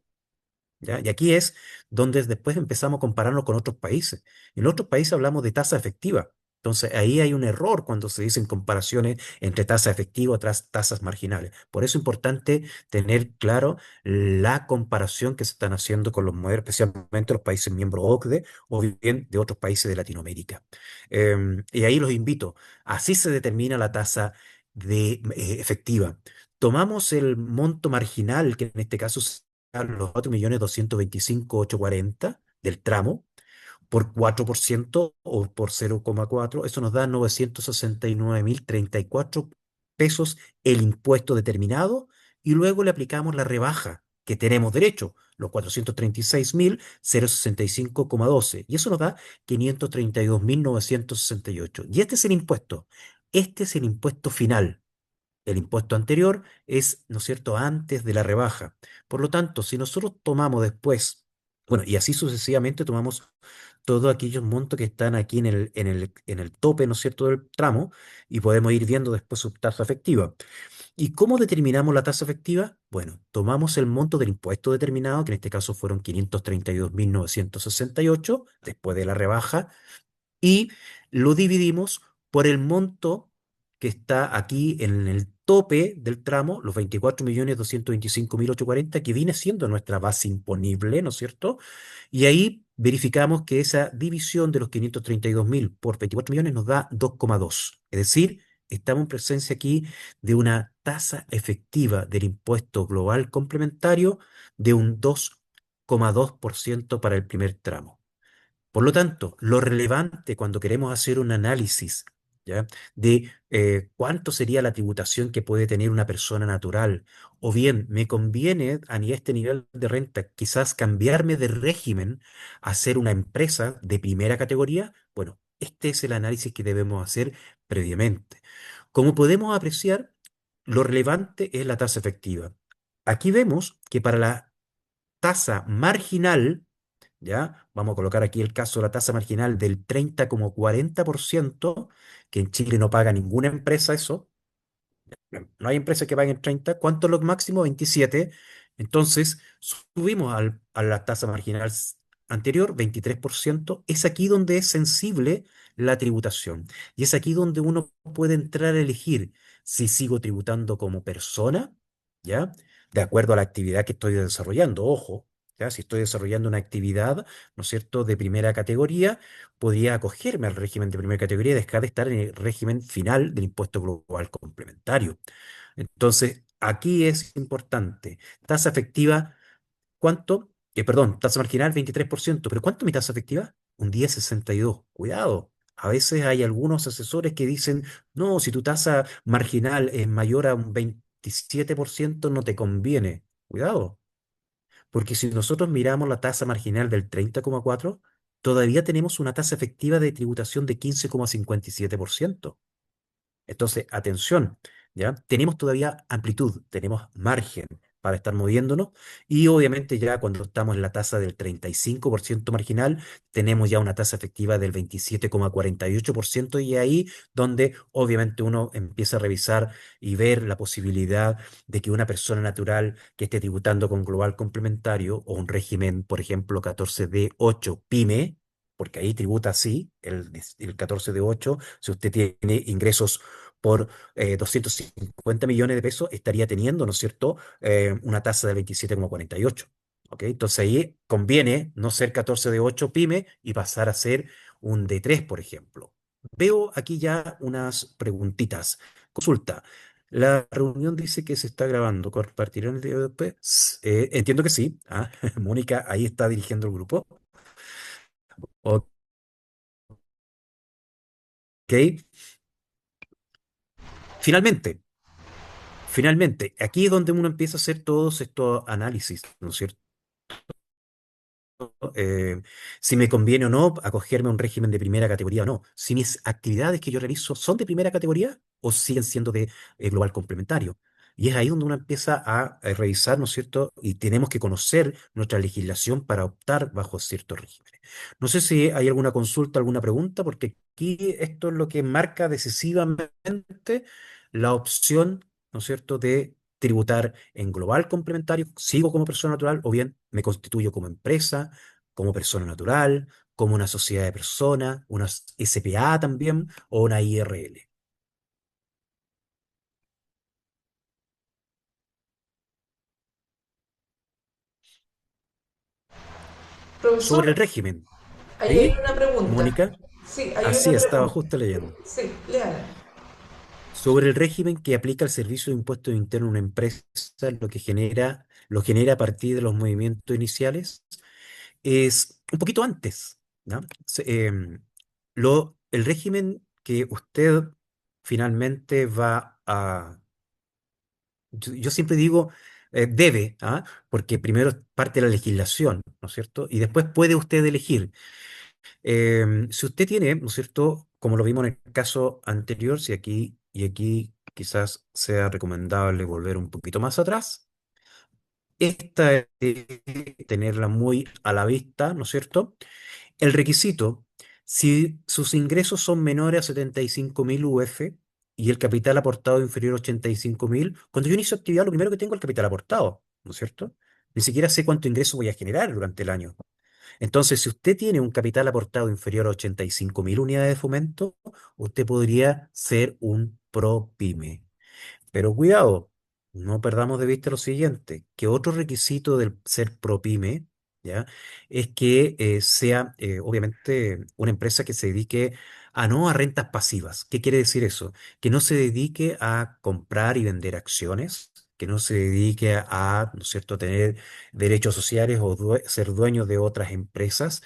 ¿Ya? Y aquí es donde después empezamos a compararnos con otros países. En otros países hablamos de tasa efectiva. Entonces ahí hay un error cuando se dicen comparaciones entre tasa efectiva y otras tasas marginales. Por eso es importante tener claro la comparación que se están haciendo con los modelos, especialmente los países miembros OCDE o bien de otros países de Latinoamérica. Y ahí los invito. Así se determina la tasa efectiva. Tomamos el monto marginal, que en este caso los 4.225.840 del tramo, por 4% o por 0,4, eso nos da 969.034 pesos el impuesto determinado y luego le aplicamos la rebaja que tenemos derecho, los 435.065,12 y eso nos da 532.968. Y este es el impuesto. Este es el impuesto final. El impuesto anterior es, ¿no es cierto?, antes de la rebaja. Por lo tanto, si nosotros tomamos después, bueno, y así sucesivamente tomamos todos aquellos montos que están aquí en el tope, ¿no es cierto?, del tramo, y podemos ir viendo después su tasa efectiva. ¿Y cómo determinamos la tasa efectiva? Bueno, tomamos el monto del impuesto determinado, que en este caso fueron 532.968, después de la rebaja, y lo dividimos por el monto que está aquí en el tope del tramo, los 24.225.840, que viene siendo nuestra base imponible, ¿no es cierto? Y ahí verificamos que esa división de los 532.000 por 24 millones nos da 2,2. Es decir, estamos en presencia aquí de una tasa efectiva del impuesto global complementario de un 2,2% para el primer tramo. Por lo tanto, lo relevante cuando queremos hacer un análisis ¿ya? De cuánto sería la tributación que puede tener una persona natural. O bien, me conviene este nivel de renta quizás cambiarme de régimen a ser una empresa de primera categoría. Bueno, este es el análisis que debemos hacer previamente. Como podemos apreciar, lo relevante es la tasa efectiva. Aquí vemos que para la tasa marginal, ¿ya? Vamos a colocar aquí el caso de la tasa marginal del 30,40%, que en Chile no paga ninguna empresa eso. No hay empresas que paguen 30. ¿Cuánto es lo máximo? 27. Entonces, subimos a la tasa marginal anterior, 23%. Es aquí donde es sensible la tributación. Y es aquí donde uno puede entrar a elegir si sigo tributando como persona, ¿ya? De acuerdo a la actividad que estoy desarrollando. Ojo, ¿ya? Si estoy desarrollando una actividad, ¿no es cierto?, de primera categoría, podría acogerme al régimen de primera categoría y dejar de estar en el régimen final del impuesto global complementario. Entonces, aquí es importante. Tasa efectiva, ¿cuánto? Perdón, tasa marginal 23%, pero ¿cuánto es mi tasa efectiva? Un 10,62. Cuidado. A veces hay algunos asesores que dicen, no, si tu tasa marginal es mayor a un 27%, no te conviene. Cuidado, porque si nosotros miramos la tasa marginal del 30,4, todavía tenemos una tasa efectiva de tributación de 15,57%. Entonces, atención, ¿ya? Tenemos todavía amplitud, tenemos margen para estar moviéndonos y obviamente ya cuando estamos en la tasa del 35% marginal, tenemos ya una tasa efectiva del 27,48% y ahí donde obviamente uno empieza a revisar y ver la posibilidad de que una persona natural que esté tributando con global complementario o un régimen, por ejemplo, 14D8 PYME, porque ahí tributa así, el 14D8, si usted tiene ingresos por 250 millones de pesos, estaría teniendo, ¿no es cierto?, una tasa del 27,48. ¿Ok? Entonces ahí conviene no ser 14 de 8 pyme y pasar a ser un D3, por ejemplo. Veo aquí ya unas preguntitas. Consulta. La reunión dice que se está grabando. ¿Compartirán el video después? Entiendo que sí. ¿Ah? Mónica ahí está dirigiendo el grupo. Ok. Finalmente, finalmente, aquí es donde uno empieza a hacer todos estos análisis, ¿no es cierto? eh, si me conviene o no acogerme a un régimen de primera categoría o no. Si mis actividades que yo realizo son de primera categoría o siguen siendo de global complementario. Y es ahí donde uno empieza a revisar, ¿no es cierto? Y tenemos que conocer nuestra legislación para optar bajo ciertos regímenes. No sé si hay alguna consulta, alguna pregunta, porque aquí esto es lo que marca decisivamente la opción, ¿no es cierto?, de tributar en global complementario, sigo como persona natural o bien me constituyo como empresa, como persona natural, como una sociedad de personas, una SPA también o una IRL. Sobre Profesor, el régimen, ahí hay ¿sí? una pregunta. Mónica, Sí, hay una así estaba pregunta. justo leyendo. Sí, léala. Sobre el régimen que aplica el Servicio de Impuestos Internos a una empresa, lo genera a partir de los movimientos iniciales, es un poquito antes, ¿no? El régimen que usted finalmente va a, yo siempre digo, debe, ¿ah? Porque primero es parte de la legislación, ¿no es cierto? Y después puede usted elegir. Si usted tiene, ¿no es cierto? Como lo vimos en el caso anterior, si aquí y aquí quizás sea recomendable volver un poquito más atrás. Esta es tenerla muy a la vista, ¿no es cierto? El requisito, si sus ingresos son menores a 75.000 UF y el capital aportado inferior a 85.000, cuando yo inicio actividad, lo primero que tengo es el capital aportado, ¿no es cierto? Ni siquiera sé cuánto ingreso voy a generar durante el año. Entonces, si usted tiene un capital aportado inferior a 85.000 unidades de fomento, usted podría ser un ProPyme. Pero cuidado, no perdamos de vista lo siguiente, que otro requisito del ser ProPyme, ¿ya? Es que sea obviamente una empresa que se dedique a no a rentas pasivas. ¿Qué quiere decir eso? Que no se dedique a comprar y vender acciones, que no se dedique ¿no es cierto?, a tener derechos sociales o ser dueño de otras empresas,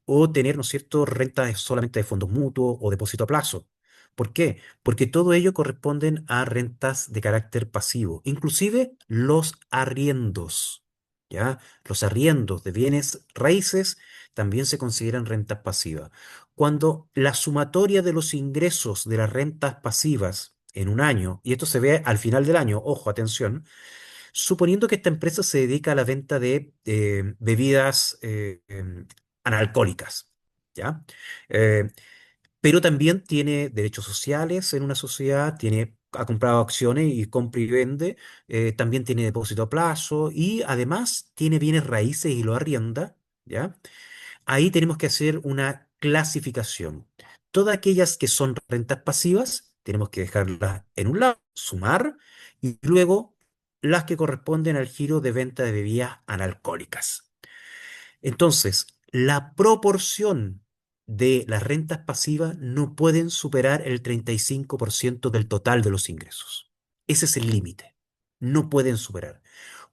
o tener, ¿no es cierto?, renta solamente de fondos mutuos o depósito a plazo. ¿Por qué? Porque todo ello corresponden a rentas de carácter pasivo, inclusive los arriendos, ¿ya? Los arriendos de bienes raíces también se consideran rentas pasivas. Cuando la sumatoria de los ingresos de las rentas pasivas en un año, y esto se ve al final del año, ojo, atención, suponiendo que esta empresa se dedica a la venta de bebidas analcohólicas, ¿ya? Eh, pero también tiene derechos sociales en una sociedad, ha comprado acciones y compra y vende, también tiene depósito a plazo y además tiene bienes raíces y lo arrienda, ¿ya? Ahí tenemos que hacer una clasificación. Todas aquellas que son rentas pasivas, tenemos que dejarlas en un lado, sumar, y luego las que corresponden al giro de venta de bebidas analcohólicas. Entonces, la proporción de las rentas pasivas no pueden superar el 35% del total de los ingresos. Ese es el límite. No pueden superar.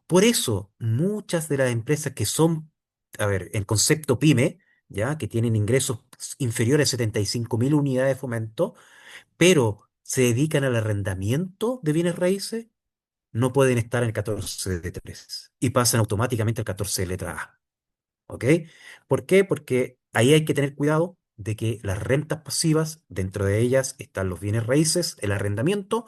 Por eso, muchas de las empresas que son, a ver, en concepto pyme, ya, que tienen ingresos inferiores a 75.000 unidades de fomento, pero se dedican al arrendamiento de bienes raíces, no pueden estar en el 14 de 3 y pasan automáticamente al 14 de letra A. ¿Ok? ¿Por qué? Porque ahí hay que tener cuidado de que las rentas pasivas, dentro de ellas están los bienes raíces, el arrendamiento,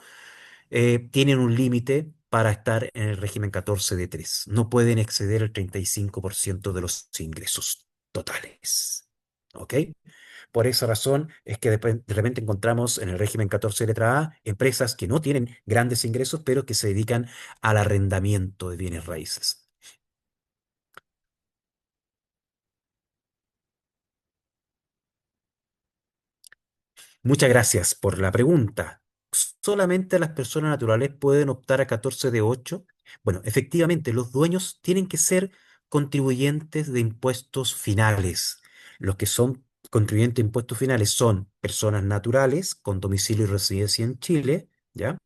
tienen un límite para estar en el régimen 14 de 3. No pueden exceder el 35% de los ingresos totales. ¿Ok? Por esa razón es que de repente encontramos en el régimen 14 de letra A empresas que no tienen grandes ingresos, pero que se dedican al arrendamiento de bienes raíces. Muchas gracias por la pregunta. ¿Solamente las personas naturales pueden optar a 14 de 8? Bueno, efectivamente, los dueños tienen que ser contribuyentes de impuestos finales. Los que son contribuyentes de impuestos finales son personas naturales con domicilio y residencia en Chile, ¿ya?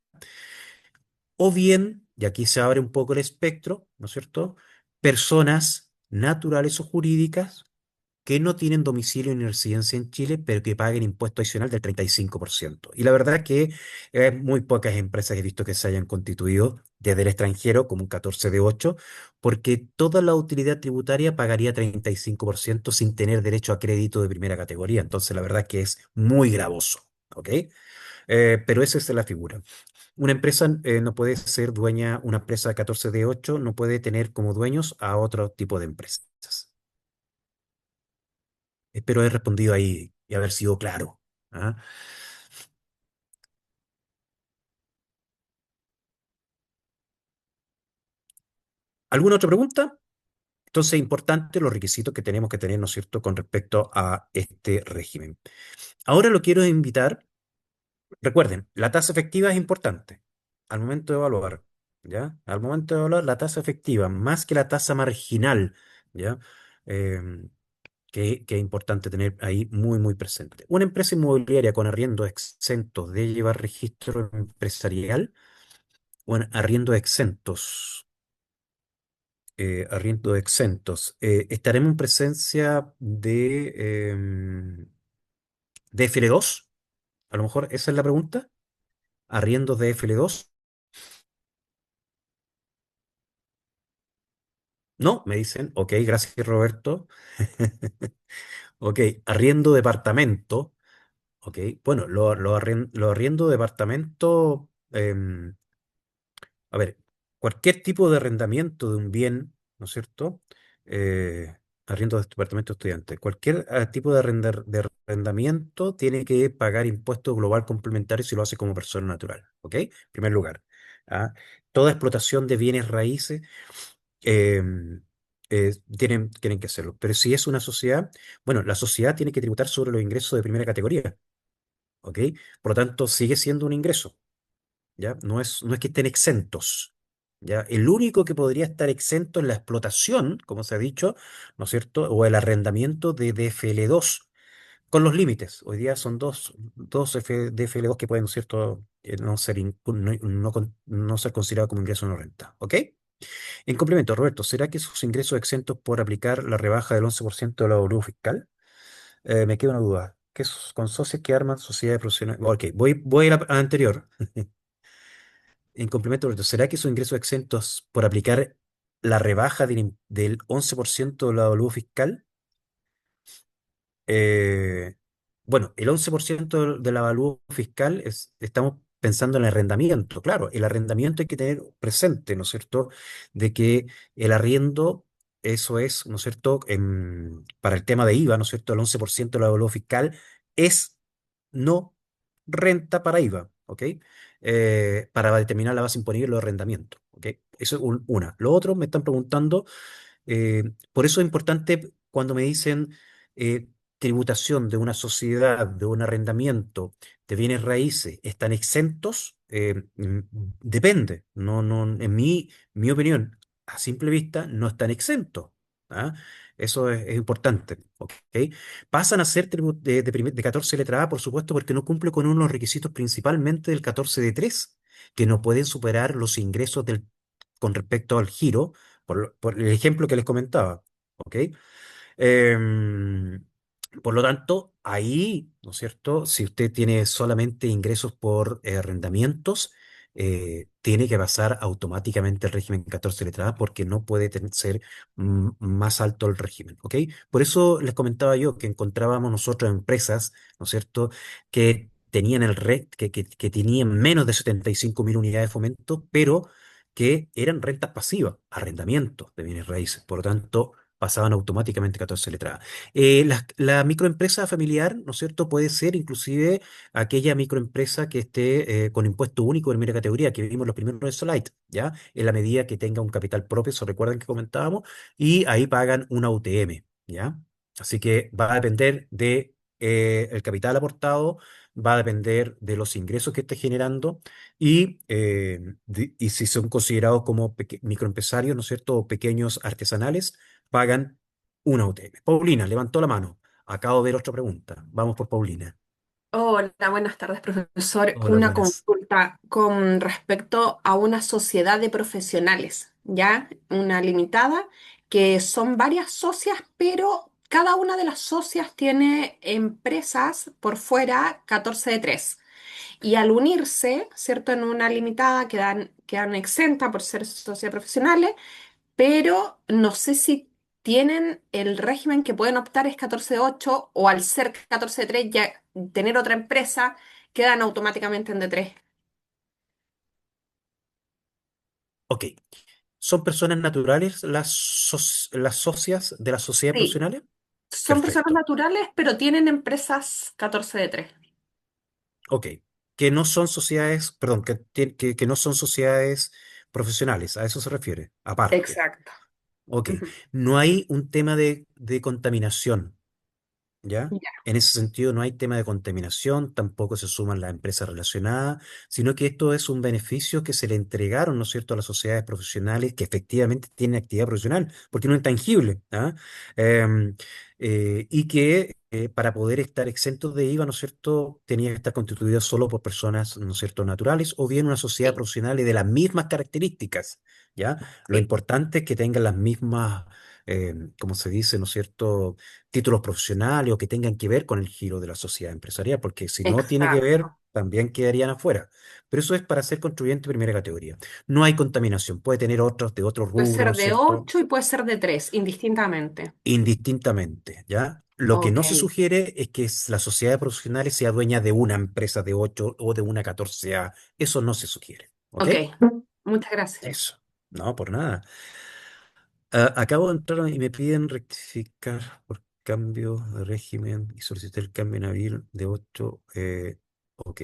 O bien, y aquí se abre un poco el espectro, ¿no es cierto? Personas naturales o jurídicas que no tienen domicilio ni residencia en Chile, pero que paguen impuesto adicional del 35%. Y la verdad es que muy pocas empresas he visto que se hayan constituido desde el extranjero, como un 14 de 8, porque toda la utilidad tributaria pagaría 35% sin tener derecho a crédito de primera categoría. Entonces, la verdad es que es muy gravoso, ¿ok? Pero esa es la figura. Una empresa no puede ser dueña, una empresa 14 de 8 no puede tener como dueños a otro tipo de empresas. Espero haber respondido ahí y haber sido claro. ¿Ah? ¿Alguna otra pregunta? Entonces, importante los requisitos que tenemos que tener, ¿no es cierto?, con respecto a este régimen. Ahora lo quiero invitar, recuerden, la tasa efectiva es importante al momento de evaluar, ¿ya? Al momento de evaluar la tasa efectiva, más que la tasa marginal, ¿ya? Em, que es importante tener ahí muy, muy presente. Una empresa inmobiliaria con arriendo exentos de llevar registro empresarial o en arriendo exentos. Arriendo exentos. ¿Estaremos en presencia de FL2? A lo mejor esa es la pregunta. ¿Arriendos de FL2? No, me dicen. Ok, gracias Roberto. Ok, arriendo departamento. Ok, bueno, lo arriendo departamento. A ver, cualquier tipo de arrendamiento de un bien, ¿no es cierto? Eh, Arriendo de departamento estudiante. Cualquier tipo de arrendamiento tiene que pagar impuesto global complementario si lo hace como persona natural, ¿ok? En primer lugar. ¿Ah? Toda explotación de bienes raíces em, tienen que hacerlo. Pero si es una sociedad, bueno, la sociedad tiene que tributar sobre los ingresos de primera categoría, ¿ok? Por lo tanto, sigue siendo un ingreso. ¿Ya? No es que estén exentos, ¿ya? El único que podría estar exento es la explotación, como se ha dicho, ¿no es cierto? O el arrendamiento de DFL2, con los límites. Hoy día son dos DFL2 que pueden, ¿no es cierto?, no ser, no ser considerados como ingreso no renta. ¿Ok? En complemento, Roberto, ¿será que sus ingresos exentos por aplicar la rebaja del 11% de la evaluación fiscal? Me queda una duda. ¿Qué es con socios que arman sociedades profesionales? Ok, voy a la anterior. En complemento, Roberto, ¿será que sus ingresos exentos por aplicar la rebaja del 11% de la evaluación fiscal? Eh, bueno, el 11% de la avalúo fiscal estamos pensando en el arrendamiento. Claro, el arrendamiento hay que tener presente, ¿no es cierto?, de que el arriendo, eso es, ¿no es cierto?, para el tema de IVA, ¿no es cierto?, el 11% de la avalúo fiscal es no renta para IVA, ¿ok? Para determinar la base imponible de los arrendamientos, ¿ok? Eso es una. Lo otro, me están preguntando por eso es importante cuando me dicen eh, tributación de una sociedad, de un arrendamiento, de bienes raíces, ¿están exentos? Depende. No, no, mi opinión, a simple vista, no están exentos. ¿Ah? Eso es importante. ¿Ok? Pasan a ser de 14 letra A, por supuesto, porque no cumple con uno de los requisitos principalmente del 14 de 3, que no pueden superar los ingresos con respecto al giro por el ejemplo que les comentaba, ¿ok? Em, por lo tanto, ahí, ¿no es cierto? Si usted tiene solamente ingresos por arrendamientos, tiene que pasar automáticamente el régimen 14 letra A porque no puede ser más alto el régimen, ¿ok? Por eso les comentaba yo que encontrábamos nosotros empresas, ¿no es cierto?, que tenían que tenían menos de 75.000 unidades de fomento, pero que eran rentas pasivas, arrendamientos de bienes raíces. Por lo tanto, pasaban automáticamente 14 letras. La microempresa familiar, ¿no es cierto?, puede ser inclusive aquella microempresa que esté con impuesto único de primera categoría, que vimos los primeros slides, ¿ya? En la medida que tenga un capital propio, ¿se recuerdan que comentábamos? Y ahí pagan una UTM, ¿ya? Así que va a depender de el capital aportado, va a depender de los ingresos que esté generando y si son considerados como microempresarios, ¿no es cierto?, o pequeños artesanales pagan una UTM. Paulina, levantó la mano. Acabo de ver otra pregunta. Vamos por Paulina. Hola, buenas tardes, profesor. Hola, Una buenas. consulta con respecto a una sociedad de profesionales, ¿ya? Una limitada, que son varias socias, pero cada una de las socias tiene empresas por fuera 14 de 3. Y al unirse, ¿cierto? En una limitada quedan exentas por ser socias profesionales, pero no sé si tienen el régimen que pueden optar es 14.8 o al ser 14.3 ya tener otra empresa, quedan automáticamente en D3. Ok. ¿Son personas naturales las socias de las sociedades Sí, profesionales? son personas Perfecto. naturales, pero tienen empresas 14 de 3. Ok. Que no son sociedades, perdón, que no son sociedades profesionales. A eso se refiere. Aparte. Exacto. Ok. Ujú. No hay un tema de contaminación. ¿Ya? Ya. En ese sentido no hay tema de contaminación, tampoco se suman las empresas relacionadas, sino que esto es un beneficio que se le entregaron, ¿no es cierto?, a las sociedades profesionales que efectivamente tienen actividad profesional, porque no es tangible, ¿ah? Em, y que para poder estar exentos de IVA, ¿no es cierto?, tenía que estar constituida solo por personas, ¿no es cierto?, naturales o bien una sociedad Sí, profesional y de las mismas características, ¿ya? Lo sí, importante es que tengan las mismas, como se dice, ¿no es cierto?, títulos profesionales o que tengan que ver con el giro de la sociedad empresarial, porque si no tiene que ver, exacto. también quedarían afuera. Pero eso es para ser contribuyente de primera categoría. No hay contaminación, puede tener otros de otros Puede rubros, ¿no ser es de cierto? 8 y puede ser de 3 indistintamente. Indistintamente, ¿ya? Lo que Ok, no se sugiere es que la sociedad profesional sea dueña de una empresa de 8 o de una 14A. Eso no se sugiere, ¿ok? ok. Muchas gracias. Eso. No, por nada. Acabo de entrar y me piden rectificar por cambio de régimen y solicité el cambio en abril de 8. Ok.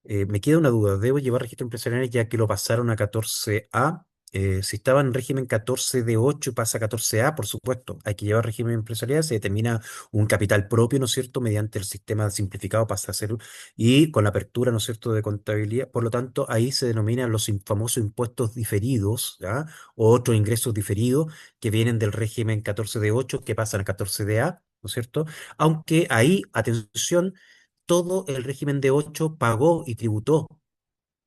Me queda una duda. ¿Debo llevar registro empresarial ya que lo pasaron a 14A? Si estaba en régimen 14D8 y pasa a 14A, por supuesto, hay que llevar régimen empresarial, se determina un capital propio, ¿no es cierto?, mediante el sistema simplificado pasa a ser, y con la apertura, ¿no es cierto?, de contabilidad. Por lo tanto, ahí se denominan los famosos impuestos diferidos, ¿ya? O otros ingresos diferidos que vienen del régimen 14D8 que pasan a 14DA, ¿no es cierto? Aunque ahí, atención, todo el régimen de 8 pagó y tributó.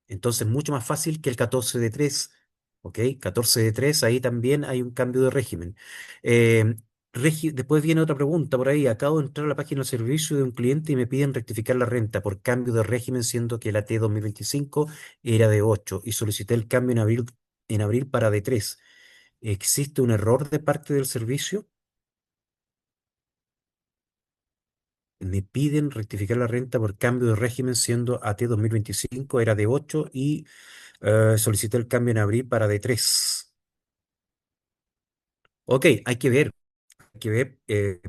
Entonces, mucho más fácil que el 14 de 3. ¿Ok? 14 de 3, ahí también hay un cambio de régimen. Eh, Después viene otra pregunta por ahí. Acabo de entrar a la página de servicio de un cliente y me piden rectificar la renta por cambio de régimen, siendo que la T 2025 era de 8 y solicité el cambio en abril para de 3. ¿Existe un error de parte del servicio? Me piden rectificar la renta por cambio de régimen, siendo AT 2025 era de 8 y solicité el cambio en abril para de 3. Ok, hay que ver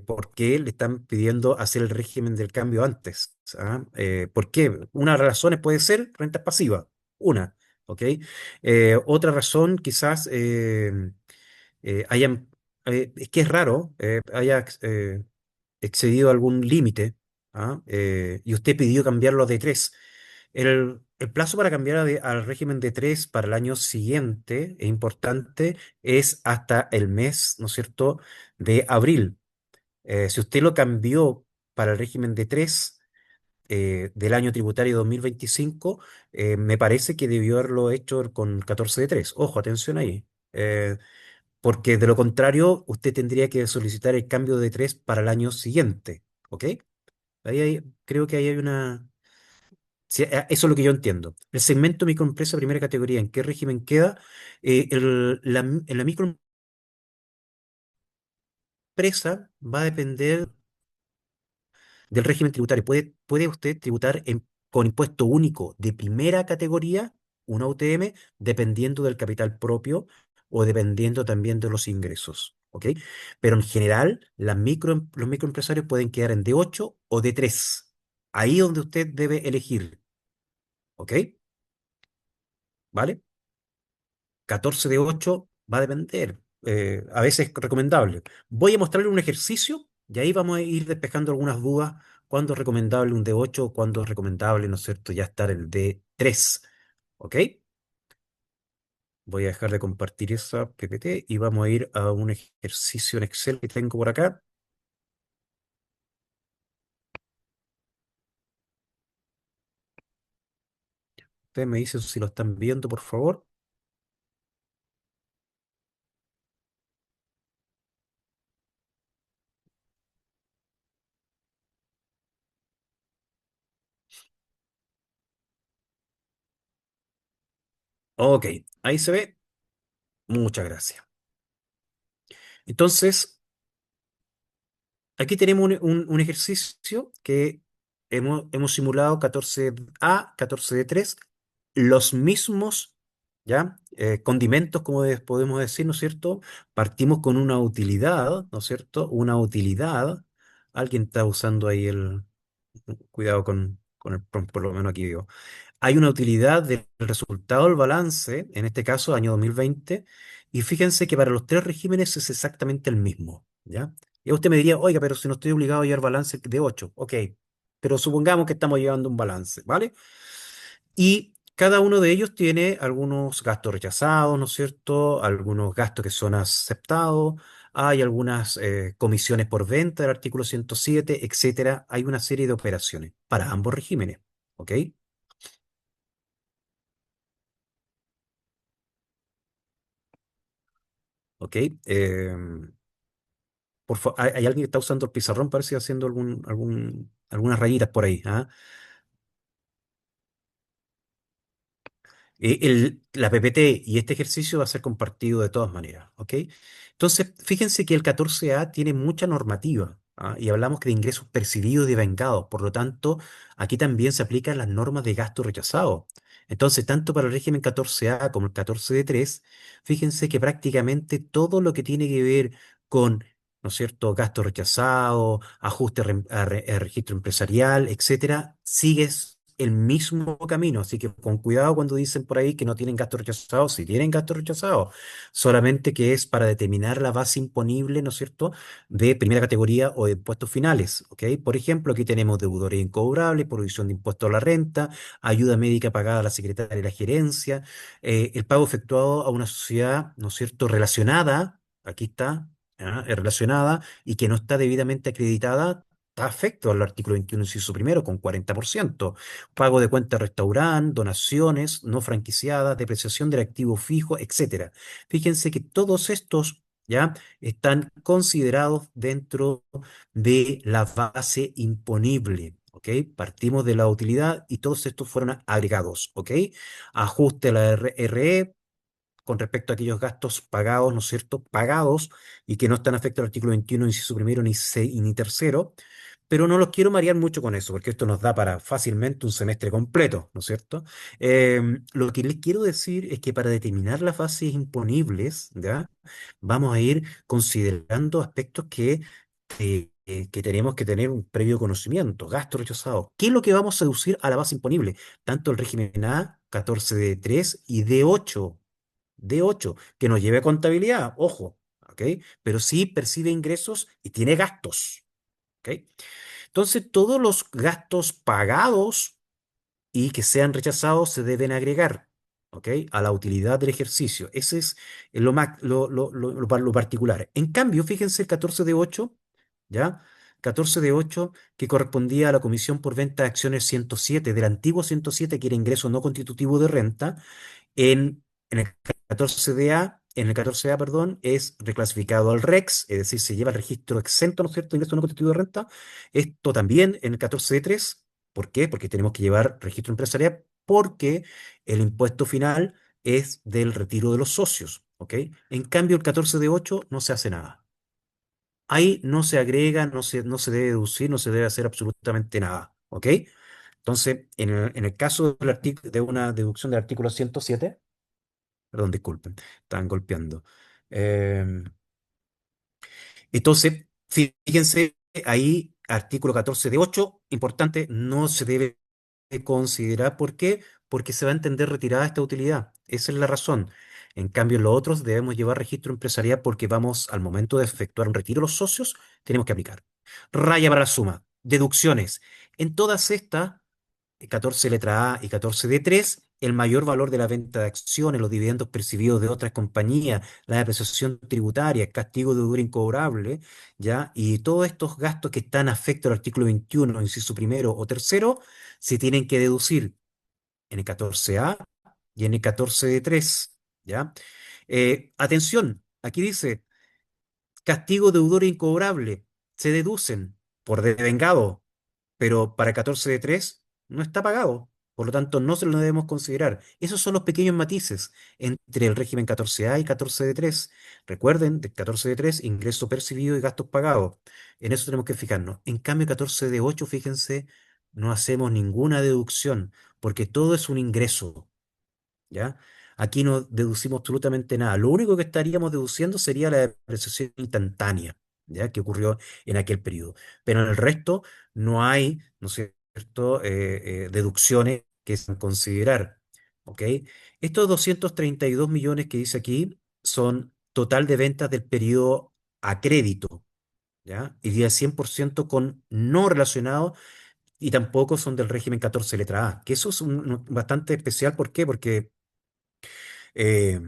por qué le están pidiendo hacer el régimen del cambio antes. ¿Ah? ¿Por qué? Una de las razones puede ser renta pasiva, una, ¿ok? Otra razón quizás hayan, es que es raro, haya excedido algún límite, ¿ah? Y usted pidió cambiarlo de 3. El plazo para cambiar al régimen de 3 para el año siguiente, es importante, es hasta el mes, ¿no es cierto?, de abril. Si usted lo cambió para el régimen de 3 del año tributario 2025, me parece que debió haberlo hecho con 14 de 3. Ojo, atención ahí. Porque de lo contrario, usted tendría que solicitar el cambio de 3 para el año siguiente. ¿Ok? Creo que ahí hay una... Sí, eso es lo que yo entiendo. El segmento microempresa primera categoría, ¿en qué régimen queda? En la microempresa va a depender del régimen tributario. Puede usted tributar con impuesto único de primera categoría, una UTM, dependiendo del capital propio o dependiendo también de los ingresos. ¿Ok? Pero en general, los microempresarios pueden quedar en D8 o D3. Ahí es donde usted debe elegir. ¿Ok? ¿Vale? 14 de 8 va a depender. A veces es recomendable. Voy a mostrarle un ejercicio y ahí vamos a ir despejando algunas dudas. ¿Cuándo es recomendable un D8? ¿Cuándo es recomendable, no es cierto, ya estar en el D3? ¿Ok? Voy a dejar de compartir esa PPT y vamos a ir a un ejercicio en Excel que tengo por acá. Ustedes me dicen si lo están viendo, por favor. Ok, ahí se ve. Muchas gracias. Entonces, aquí tenemos un ejercicio que hemos simulado 14A, 14D3, los mismos, ¿ya? Condimentos, como podemos decir, ¿no es cierto? Partimos con una utilidad, ¿no es cierto? Una utilidad. Alguien está usando ahí cuidado con el prompt, por lo menos aquí veo. Hay una utilidad del resultado del balance, en este caso año 2020, y fíjense que para los tres regímenes es exactamente el mismo, ¿ya? Y usted me diría, oiga, pero si no estoy obligado a llevar balance de 8, ok, pero supongamos que estamos llevando un balance, ¿vale? Y cada uno de ellos tiene algunos gastos rechazados, ¿no es cierto? Algunos gastos que son aceptados, hay algunas comisiones por venta del artículo 107, etcétera. Hay una serie de operaciones para ambos regímenes, ¿ok? ¿Ok? Hay alguien que está usando el pizarrón, parece haciendo algunas rayitas por ahí. ¿Ah? La PPT y este ejercicio va a ser compartido de todas maneras, ¿ok? Entonces, fíjense que el 14A tiene mucha normativa, ¿ah? Y hablamos que de ingresos percibidos y devengados, por lo tanto, aquí también se aplican las normas de gasto rechazado. Entonces, tanto para el régimen 14A como el 14D3, fíjense que prácticamente todo lo que tiene que ver con, ¿no es cierto?, gasto rechazado, ajuste a registro empresarial, etcétera, sigue el mismo camino, así que con cuidado cuando dicen por ahí que no tienen gastos rechazados, si tienen gastos rechazados, solamente que es para determinar la base imponible, ¿no es cierto?, de primera categoría o de impuestos finales, ¿ok? Por ejemplo, aquí tenemos deudores incobrables, provisión de impuesto a la renta, ayuda médica pagada a la secretaria de la gerencia, el pago efectuado a una sociedad, ¿no es cierto?, relacionada, aquí está, ¿ah? Relacionada y que no está debidamente acreditada. Está afecto al artículo 21, inciso primero, con 40%. Pago de cuenta de restaurante, donaciones no franquiciadas, depreciación del activo fijo, etcétera. Fíjense que todos estos ya están considerados dentro de la base imponible. ¿Ok? Partimos de la utilidad y todos estos fueron agregados. ¿Ok? Ajuste a la RE con respecto a aquellos gastos pagados, ¿no es cierto? Pagados y que no están afectados al artículo 21, inciso primero, ni, ni tercero, pero no los quiero marear mucho con eso, porque esto nos da para fácilmente un semestre completo, ¿no es cierto? Lo que les quiero decir es que para determinar las bases imponibles, ¿ya? Vamos a ir considerando aspectos que tenemos que tener un previo conocimiento, gasto rechazado. ¿Qué es lo que vamos a deducir a la base imponible? Tanto el régimen A, 14 de 3 y D8 que no lleve contabilidad, ojo, ¿ok? Pero sí percibe ingresos y tiene gastos, ¿ok? Entonces, todos los gastos pagados y que sean rechazados se deben agregar, ¿ok? A la utilidad del ejercicio. Ese es lo particular. En cambio, fíjense el 14 de 8, ¿ya? 14 de 8 que correspondía a la comisión por venta de acciones 107, del antiguo 107 que era ingreso no constitutivo de renta, en el 14A, perdón, es reclasificado al REX, es decir, se lleva el registro exento, ¿no es cierto?, de ingreso no constitutivo de renta. Esto también en el 14D3. ¿Por qué? Porque tenemos que llevar registro empresarial, porque el impuesto final es del retiro de los socios, ¿ok? En cambio, el 14D8 no se hace nada. Ahí no se agrega, no se debe deducir, no se debe hacer absolutamente nada, ¿ok? Entonces, en el caso de una deducción del artículo 107. Perdón, disculpen, estaban golpeando. Em, entonces, fíjense ahí, artículo 14 de 8, importante, no se debe considerar. ¿Por qué? Porque se va a entender retirada esta utilidad. Esa es la razón. En cambio, en los otros debemos llevar registro empresarial porque vamos, al momento de efectuar un retiro, los socios, tenemos que aplicar. Raya para la suma. Deducciones. En todas estas 14 letra A y 14 d 3, el mayor valor de la venta de acciones, los dividendos percibidos de otras compañías, la depreciación tributaria, castigo de deudor incobrable, ¿ya? Y todos estos gastos que están afectos al artículo 21, inciso primero o tercero, se tienen que deducir en el 14A y en el 14 d 3, ¿ya? Atención, aquí dice, castigo deudor incobrable, se deducen por devengado, pero para 14 de 3 no está pagado. Por lo tanto, no se lo debemos considerar. Esos son los pequeños matices entre el régimen 14A y 14 de 3. Recuerden, de 14 de 3, ingreso percibido y gastos pagados. En eso tenemos que fijarnos. En cambio, 14 de 8, fíjense, no hacemos ninguna deducción, porque todo es un ingreso. ¿Ya? Aquí no deducimos absolutamente nada. Lo único que estaríamos deduciendo sería la depreciación instantánea, ¿ya? Que ocurrió en aquel periodo. Pero en el resto no hay, ¿no es cierto?, deducciones que se considerar, ¿ok? Estos 232 millones que dice aquí son total de ventas del periodo a crédito, ¿ya? Y día 100% con no relacionado y tampoco son del régimen 14 letra A, que eso es bastante especial. ¿Por qué? Porque eh,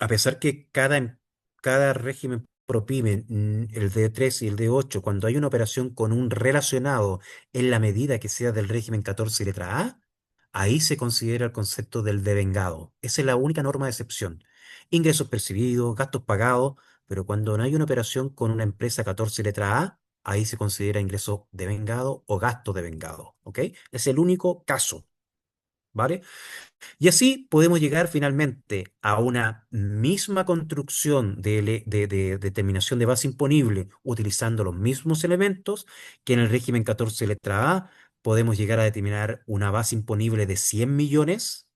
a pesar que cada régimen PROPYME, el D3 y el D8, cuando hay una operación con un relacionado en la medida que sea del régimen 14 letra A, ahí se considera el concepto del devengado. Esa es la única norma de excepción. Ingresos percibidos, gastos pagados, pero cuando no hay una operación con una empresa 14 letra A, ahí se considera ingreso devengado o gasto devengado. ¿Ok? Es el único caso. ¿Vale? Y así podemos llegar finalmente a una misma construcción de determinación de base imponible utilizando los mismos elementos que en el régimen 14 letra A. Podemos llegar a determinar una base imponible de 100 millones,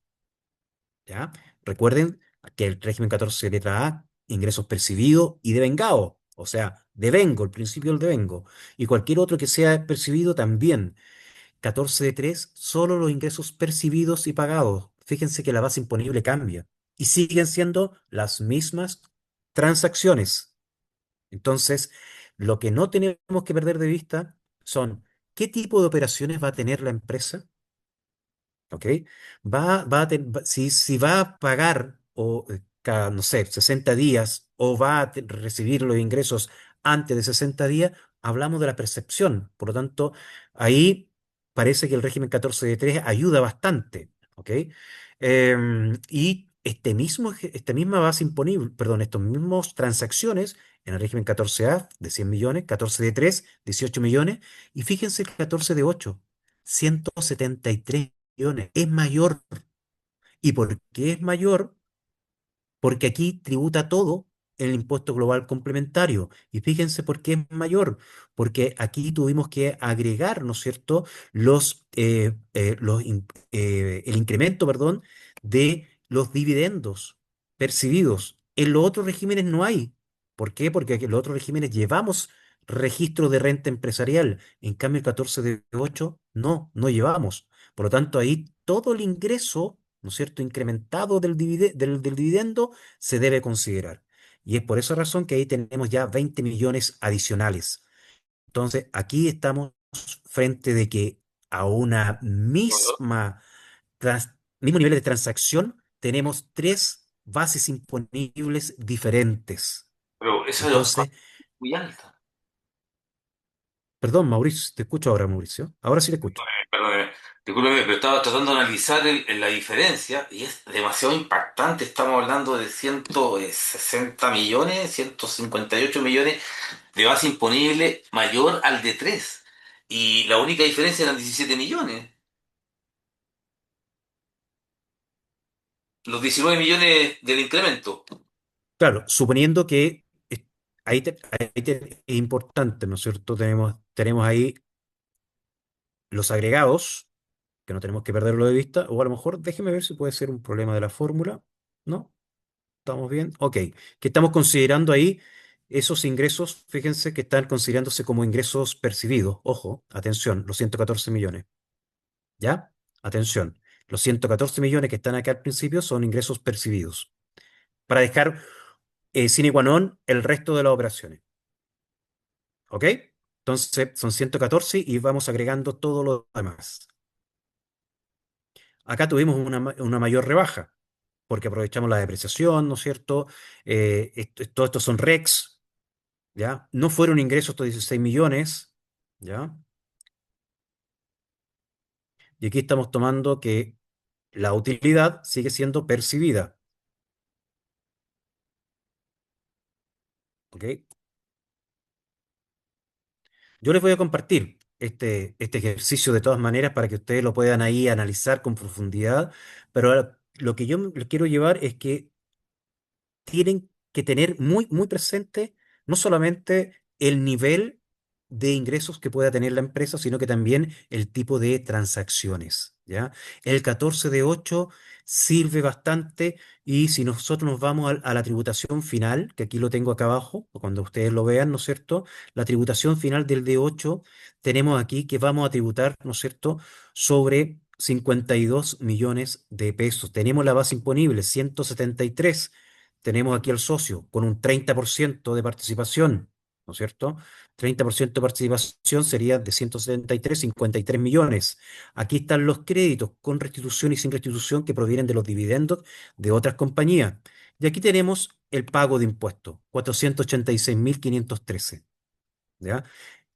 ¿ya? Recuerden que el régimen 14 letra A, ingresos percibidos y devengados, o sea, devengo, el principio del devengo, y cualquier otro que sea percibido también. 14 de 3 solo los ingresos percibidos y pagados. Fíjense que la base imponible cambia y siguen siendo las mismas transacciones. Entonces, lo que no tenemos que perder de vista son qué tipo de operaciones va a tener la empresa. ¿Ok? Si va a pagar o cada, no sé, 60 días o va a recibir los ingresos antes de 60 días, hablamos de la percepción. Por lo tanto, ahí parece que el régimen 14 de 3 ayuda bastante. ¿Ok? Y esta misma base imponible, perdón, estos mismos transacciones en el régimen 14A de 100 millones, 14 de 3 18 millones, y fíjense el 14 de 8 173 millones. Es mayor. ¿Y por qué es mayor? Porque aquí tributa todo el impuesto global complementario. Y fíjense por qué es mayor. Porque aquí tuvimos que agregar, ¿no es cierto?, el incremento, perdón, de los dividendos percibidos. En los otros regímenes no hay. ¿Por qué? Porque en los otros regímenes llevamos registro de renta empresarial. En cambio, el 14 de 8 no llevamos. Por lo tanto, ahí todo el ingreso, ¿no es cierto?, incrementado del dividendo se debe considerar. Y es por esa razón que ahí tenemos ya 20 millones adicionales. Entonces, aquí estamos frente de que a una mismo nivel de transacción tenemos tres bases imponibles diferentes. Pero esa es Entonces, muy alta. perdón, Mauricio, te escucho ahora, Mauricio. Ahora sí te escucho. Perdóneme, discúlpeme, pero estaba tratando de analizar la diferencia y es demasiado impactante. Estamos hablando de 160 millones, 158 millones de base imponible mayor al de 3. Y la única diferencia eran 17 millones. Los 19 millones del incremento. Claro, suponiendo que es importante, ¿no es cierto? Tenemos ahí los agregados, que no tenemos que perderlo de vista, o a lo mejor déjeme ver si puede ser un problema de la fórmula. ¿No? ¿Estamos bien? Ok, que estamos considerando ahí esos ingresos, fíjense que están considerándose como ingresos percibidos. Ojo, atención, los 114 millones. ¿Ya? Atención, los 114 millones que están acá al principio son ingresos percibidos. Para dejar sine qua non el resto de las operaciones. ¿Ok? Entonces son 114 y vamos agregando todo lo demás. Acá tuvimos una mayor rebaja, porque aprovechamos la depreciación, ¿no es cierto? Todo esto son RECs, ¿ya? No fueron ingresos estos 16 millones, ¿ya? Y aquí estamos tomando que la utilidad sigue siendo percibida, ¿ok? Yo les voy a compartir este ejercicio de todas maneras para que ustedes lo puedan ahí analizar con profundidad, pero ahora, lo que yo les quiero llevar es que tienen que tener muy presente no solamente el nivel de ingresos que pueda tener la empresa, sino que también el tipo de transacciones, ¿ya? El 14 de 8 sirve bastante y si nosotros nos vamos a la tributación final, que aquí lo tengo acá abajo, o cuando ustedes lo vean, ¿no es cierto? La tributación final del D8, tenemos aquí que vamos a tributar, ¿no es cierto?, sobre 52 millones de pesos. Tenemos la base imponible, 173. Tenemos aquí al socio con un 30% de participación, ¿no es cierto? 30% de participación sería de 173, 53 millones. Aquí están los créditos con restitución y sin restitución que provienen de los dividendos de otras compañías. Y aquí tenemos el pago de impuestos, 486.513. ¿Ya?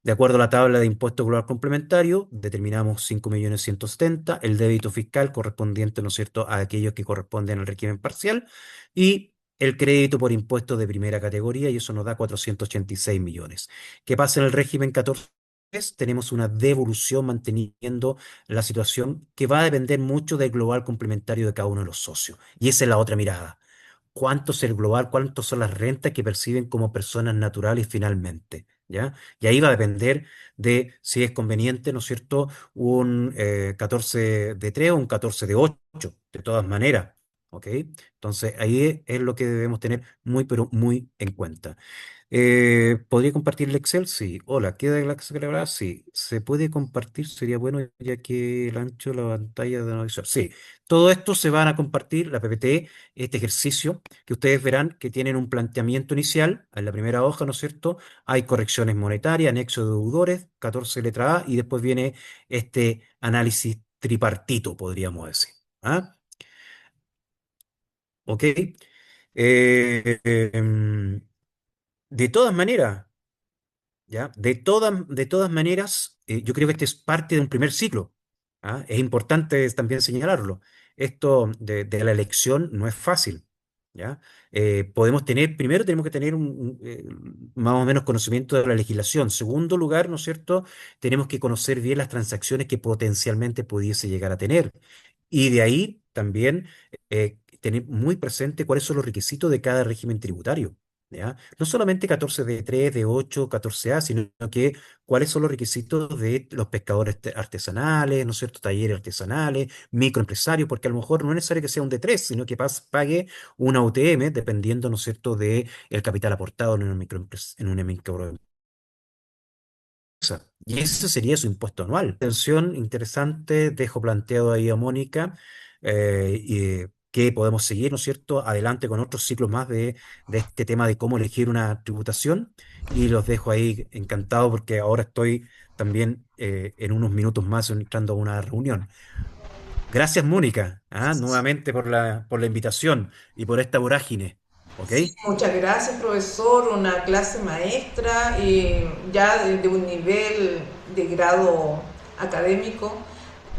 De acuerdo a la tabla de impuesto global complementario, determinamos 5.170.000, el débito fiscal correspondiente, ¿no es cierto?, a aquellos que corresponden al régimen parcial, y el crédito por impuestos de primera categoría, y eso nos da 486 millones. ¿Qué pasa en el régimen 14? Tenemos una devolución manteniendo la situación que va a depender mucho del global complementario de cada uno de los socios. Y esa es la otra mirada. ¿Cuánto es el global? ¿Cuánto son las rentas que perciben como personas naturales finalmente? ¿Ya? Y ahí va a depender de si es conveniente, ¿no es cierto?, un 14 de 3 o un 14 de 8, de todas maneras. ¿ok? Entonces ahí es lo que debemos tener muy, pero muy en cuenta. ¿Podría compartir el Excel? Sí. Hola, ¿queda la grabadas? Sí. ¿Se puede compartir? Sería bueno ya que el ancho de la pantalla de la visual. Sí. Todo esto se van a compartir, la PPT, este ejercicio, que ustedes verán que tienen un planteamiento inicial, en la primera hoja, ¿no es cierto? Hay correcciones monetarias, anexo de deudores, 14 letra A, y después viene este análisis tripartito, podríamos decir. ¿Ah? ¿Ok? De todas maneras. ¿Ya? De todas maneras, yo creo que este es parte de un primer ciclo. ¿Ah? Es importante también señalarlo. Esto de la elección no es fácil. ¿Ya? Podemos tener, primero tenemos que tener más o menos conocimiento de la legislación. Segundo lugar, ¿no es cierto? Tenemos que conocer bien las transacciones que potencialmente pudiese llegar a tener. Y de ahí también tener muy presente cuáles son los requisitos de cada régimen tributario. ¿Ya? No solamente 14D3, D8, 14A, sino que cuáles son los requisitos de los pescadores artesanales, ¿no es cierto? Talleres artesanales, microempresarios, porque a lo mejor no es necesario que sea un D3, sino que pague una UTM, dependiendo, ¿no es cierto?, de el capital aportado en una en una microempresa. Y ese sería su impuesto anual. Atención, interesante, dejo planteado ahí a Mónica, que podemos seguir, ¿no es cierto?, adelante con otros ciclos más de este tema de cómo elegir una tributación. Y los dejo ahí encantado porque ahora estoy también en unos minutos más entrando a una reunión. Gracias, Mónica, nuevamente por la invitación y por esta vorágine. ¿Ok? Sí, muchas gracias, profesor. Una clase maestra, ya de un nivel de grado académico,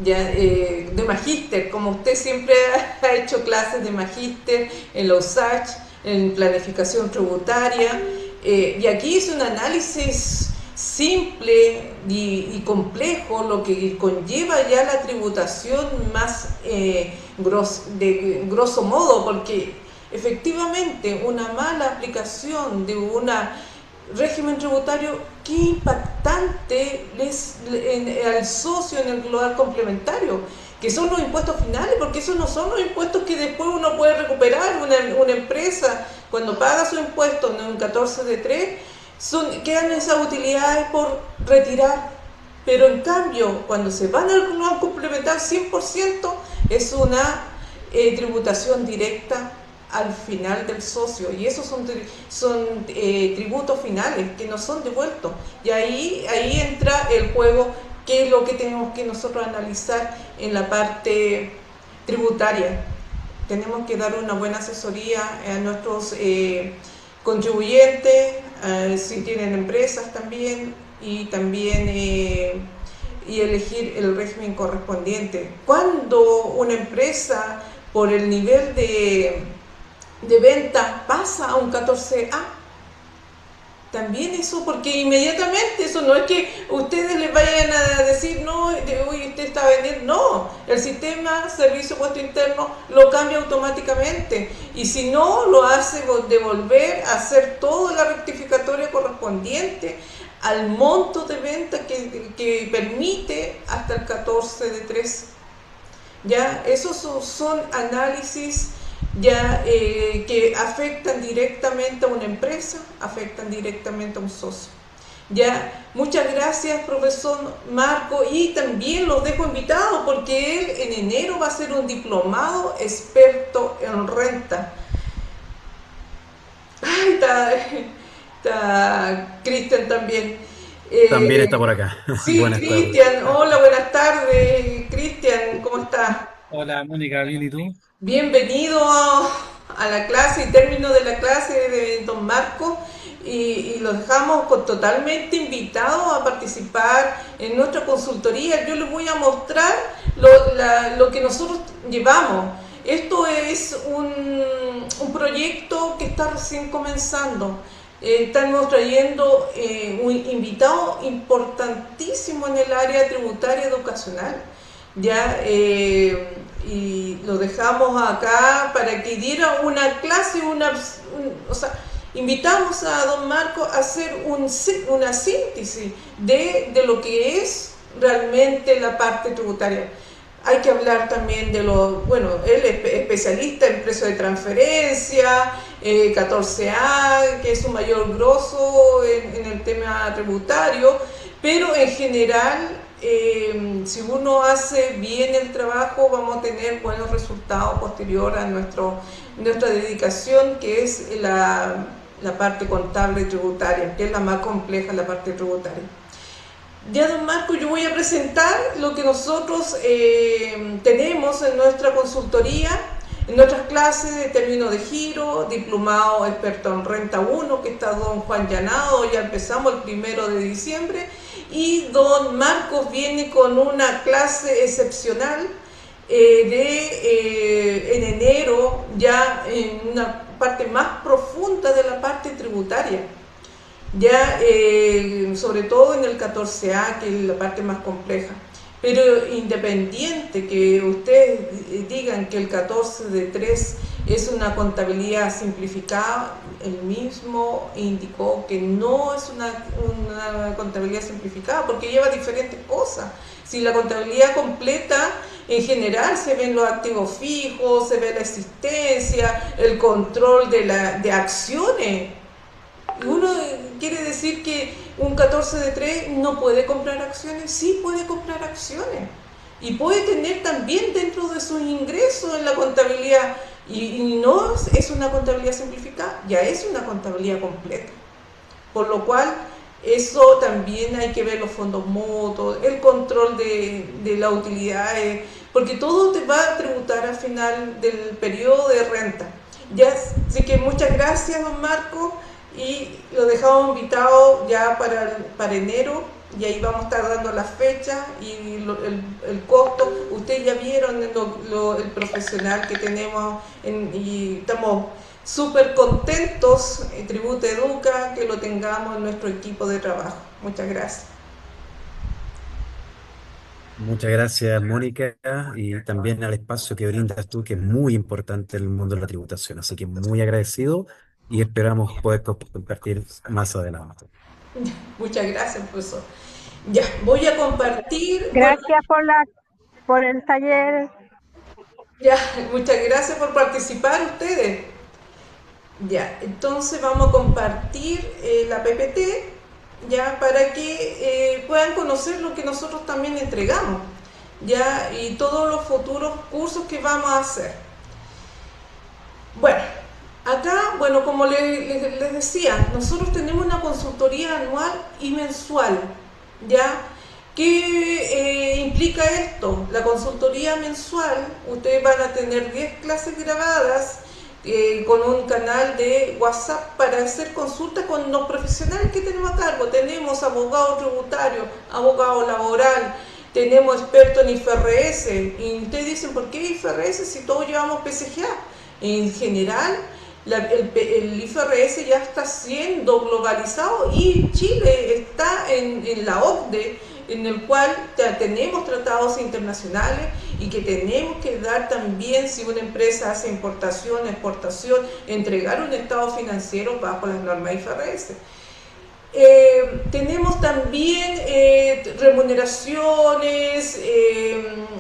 ya de magíster, como usted siempre ha hecho clases de magíster en la USACH, en planificación tributaria, y aquí hice un análisis simple y complejo, lo que conlleva ya la tributación más de grosso modo, porque efectivamente una mala aplicación de un régimen tributario, qué impactante al socio en el global complementario, que son los impuestos finales, porque esos no son los impuestos que después uno puede recuperar. Una empresa cuando paga su impuesto en un 14 de 3, quedan esas utilidades por retirar. Pero en cambio, cuando se van al global complementario 100%, es una tributación directa al final del socio, y esos son tributos finales que no son devueltos, y ahí entra el juego, que es lo que tenemos que nosotros analizar en la parte tributaria. Tenemos que dar una buena asesoría a nuestros contribuyentes, si tienen empresas también, y también y elegir el régimen correspondiente. Cuando una empresa, por el nivel de venta, pasa a un 14A, también eso, porque inmediatamente, eso no es que ustedes les vayan a decir, no, hoy usted está vendiendo, no, el sistema servicio puesto interno lo cambia automáticamente, y si no, lo hace devolver, hacer toda la rectificatoria correspondiente al monto de venta que permite hasta el 14 de 3. Ya, esos son análisis ya que afectan directamente a una empresa, afectan directamente a un socio. Ya, muchas gracias, profesor Marco, y también los dejo invitados porque él en enero va a ser un diplomado experto en renta. Ay, está Cristian también. También está por acá. Sí, Buenas tardes. Cristian, hola, buenas tardes. Cristian, ¿cómo estás? Hola Mónica, ¿bien y tú? Bienvenido a la clase y término de la clase de don Marco, y los dejamos totalmente invitados a participar en nuestra consultoría. Yo les voy a mostrar lo que nosotros llevamos. Esto es un proyecto que está recién comenzando. Estamos trayendo un invitado importantísimo en el área tributaria educacional. Ya, y lo dejamos acá para que diera una clase, o sea, invitamos a don Marco a hacer una síntesis de lo que es realmente la parte tributaria. hay que hablar también de los, bueno, él es especialista en precio de transferencia, 14A, que es su mayor grosso en el tema tributario, pero en general, si uno hace bien el trabajo, vamos a tener buenos resultados posterior a nuestra dedicación, que es la parte contable tributaria, que es la más compleja, la parte tributaria. Ya, don Marco, yo voy a presentar lo que nosotros tenemos en nuestra consultoría, en nuestras clases de término de giro, diplomado experto en renta 1, que está don Juan Llanado, ya empezamos el 1 de diciembre, y don Marcos viene con una clase excepcional en enero, ya en una parte más profunda de la parte tributaria. Ya sobre todo en el 14A, que es la parte más compleja. Pero independiente que ustedes digan que el 14D3 es una contabilidad simplificada, el mismo indicó que no es una contabilidad simplificada porque lleva diferentes cosas. Si la contabilidad completa, en general se ven los activos fijos, se ve la existencia, el control de acciones. Uno quiere decir que un 14D3 no puede comprar acciones. Sí puede comprar acciones y puede tener también dentro de sus ingresos en la contabilidad, y no es una contabilidad simplificada, ya es una contabilidad completa, por lo cual eso también hay que ver los fondos motos, el control de las utilidades, porque todo te va a tributar al final del periodo de renta. Ya, así que muchas gracias, don Marco, y lo dejamos invitado ya para enero, y ahí vamos a estar dando las fechas y el costo. Ustedes ya vieron el profesional que tenemos y estamos súper contentos en Tributa Educa que lo tengamos en nuestro equipo de trabajo. Muchas gracias. Muchas gracias, Mónica, y también al espacio que brindas tú, que es muy importante en el mundo de la tributación. Así que muy agradecido y esperamos poder compartir más adelante. Muchas gracias, profesor. Ya, voy a compartir. Bueno, Gracias por el taller. ya, muchas gracias por participar ustedes. Ya, entonces vamos a compartir la PPT, ya, para que puedan conocer lo que nosotros también entregamos, ya, y todos los futuros cursos que vamos a hacer. Bueno, acá, bueno, como les decía, nosotros tenemos una consultoría anual y mensual, ya. ¿Qué implica esto? La consultoría mensual, ustedes van a tener 10 clases grabadas con un canal de WhatsApp para hacer consultas con los profesionales que tenemos a cargo. Tenemos abogado tributario, abogado laboral, tenemos expertos en IFRS. Y ustedes dicen, ¿por qué IFRS si todos llevamos PCGA? En general, el IFRS ya está siendo globalizado y Chile está en la OCDE, en el cual ya tenemos tratados internacionales y que tenemos que dar también, si una empresa hace importación, exportación, entregar un estado financiero bajo las normas IFRS. Tenemos también remuneraciones,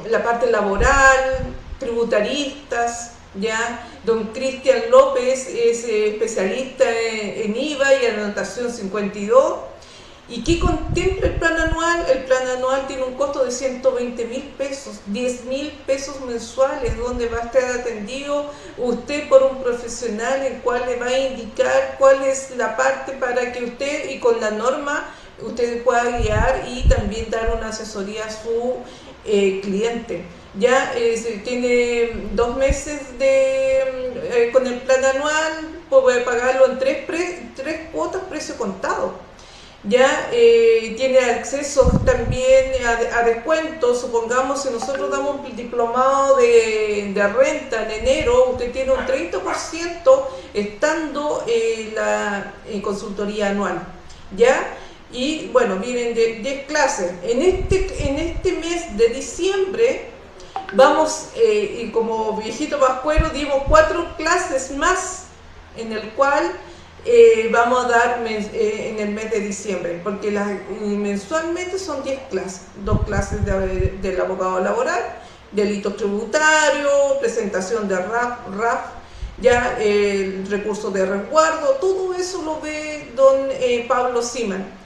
la parte laboral, tributaristas, ya. Don Cristian López es especialista en IVA y anotación 52. ¿Y qué contempla el plan anual? El plan anual tiene un costo de 120.000 pesos, 10.000 pesos mensuales, donde va a estar atendido usted por un profesional, el cual le va a indicar cuál es la parte para que usted, y con la norma, usted pueda guiar y también dar una asesoría a su cliente. Ya tiene 2 meses con el plan anual, puede pagarlo en tres cuotas, precio contado. Ya tiene acceso también a descuentos. Supongamos, si nosotros damos un diplomado de renta en enero, usted tiene un 30% estando en la consultoría anual, ¿ya? Y bueno, vienen de 10 clases. En este mes de diciembre vamos, y como viejito pascuero, dimos 4 clases más, en el cual vamos a dar en el mes de diciembre, porque mensualmente son 10 clases, 2 clases del abogado laboral delitos tributarios, presentación de RAF, ya el recurso de resguardo, todo eso lo ve don Pablo Siman.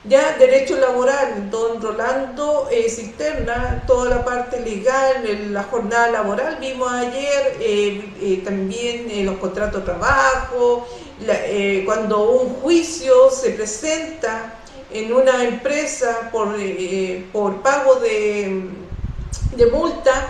Ya derecho laboral, don Rolando Cisterna, toda la parte legal, la jornada laboral, vimos ayer también los contratos de trabajo, cuando un juicio se presenta en una empresa por pago de multa,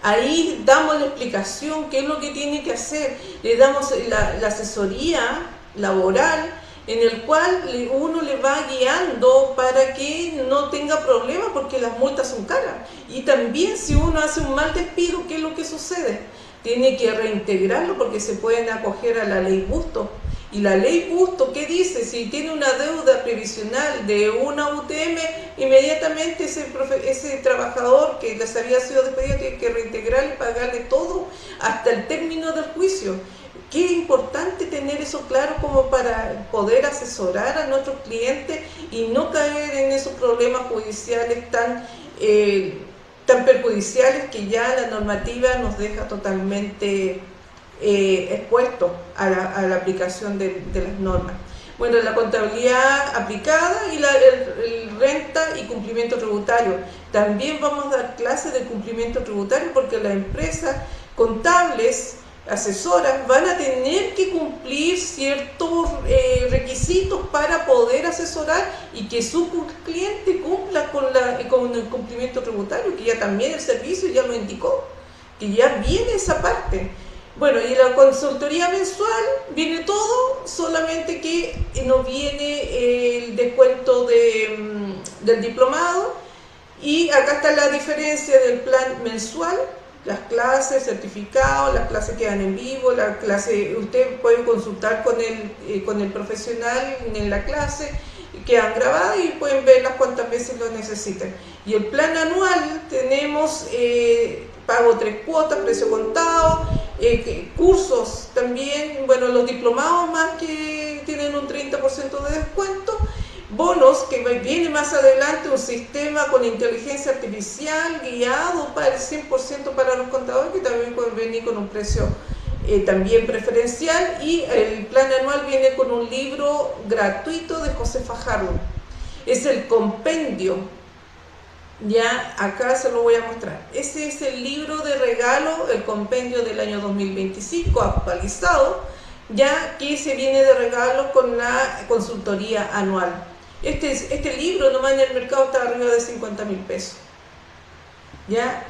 ahí damos la explicación, qué es lo que tiene que hacer, le damos la asesoría laboral, en el cual uno le va guiando para que no tenga problemas, porque las multas son caras. Y también si uno hace un mal despido, ¿qué es lo que sucede? Tiene que reintegrarlo, porque se pueden acoger a la ley Busto. Y la ley Busto, ¿qué dice? Si tiene una deuda previsional de una UTM, inmediatamente ese trabajador que les había sido despedido tiene que reintegrar y pagarle todo hasta el término del juicio. Qué importante tener eso claro como para poder asesorar a nuestros clientes y no caer en esos problemas judiciales tan perjudiciales que ya la normativa nos deja totalmente expuestos a la aplicación de las normas. Bueno, la contabilidad aplicada y el renta y cumplimiento tributario. También vamos a dar clases de cumplimiento tributario, porque las empresas contables, asesoras, van a tener que cumplir ciertos requisitos para poder asesorar y que su cliente cumpla con el cumplimiento tributario, que ya también el servicio ya lo indicó, que ya viene esa parte. Bueno, y la consultoría mensual viene todo, solamente que no viene el descuento del diplomado, y acá está la diferencia del plan mensual. Las clases, certificados, las clases quedan en vivo, la clase, usted puede consultar con el profesional en la clase, quedan grabadas y pueden verlas cuantas veces lo necesiten. Y el plan anual tenemos pago 3 cuotas, precio contado, cursos también, bueno, los diplomados más que tienen un 30% de descuento, bonos, que viene más adelante un sistema con inteligencia artificial guiado para el 100% para los contadores, que también pueden venir con un precio también preferencial, y el plan anual viene con un libro gratuito de José Fajardo. Es el compendio, ya acá se lo voy a mostrar. Ese es el libro de regalo, el compendio del año 2025 actualizado, ya que se viene de regalo con la consultoría anual. Este libro nomás en el mercado está arriba de 50.000 pesos. ¿Ya?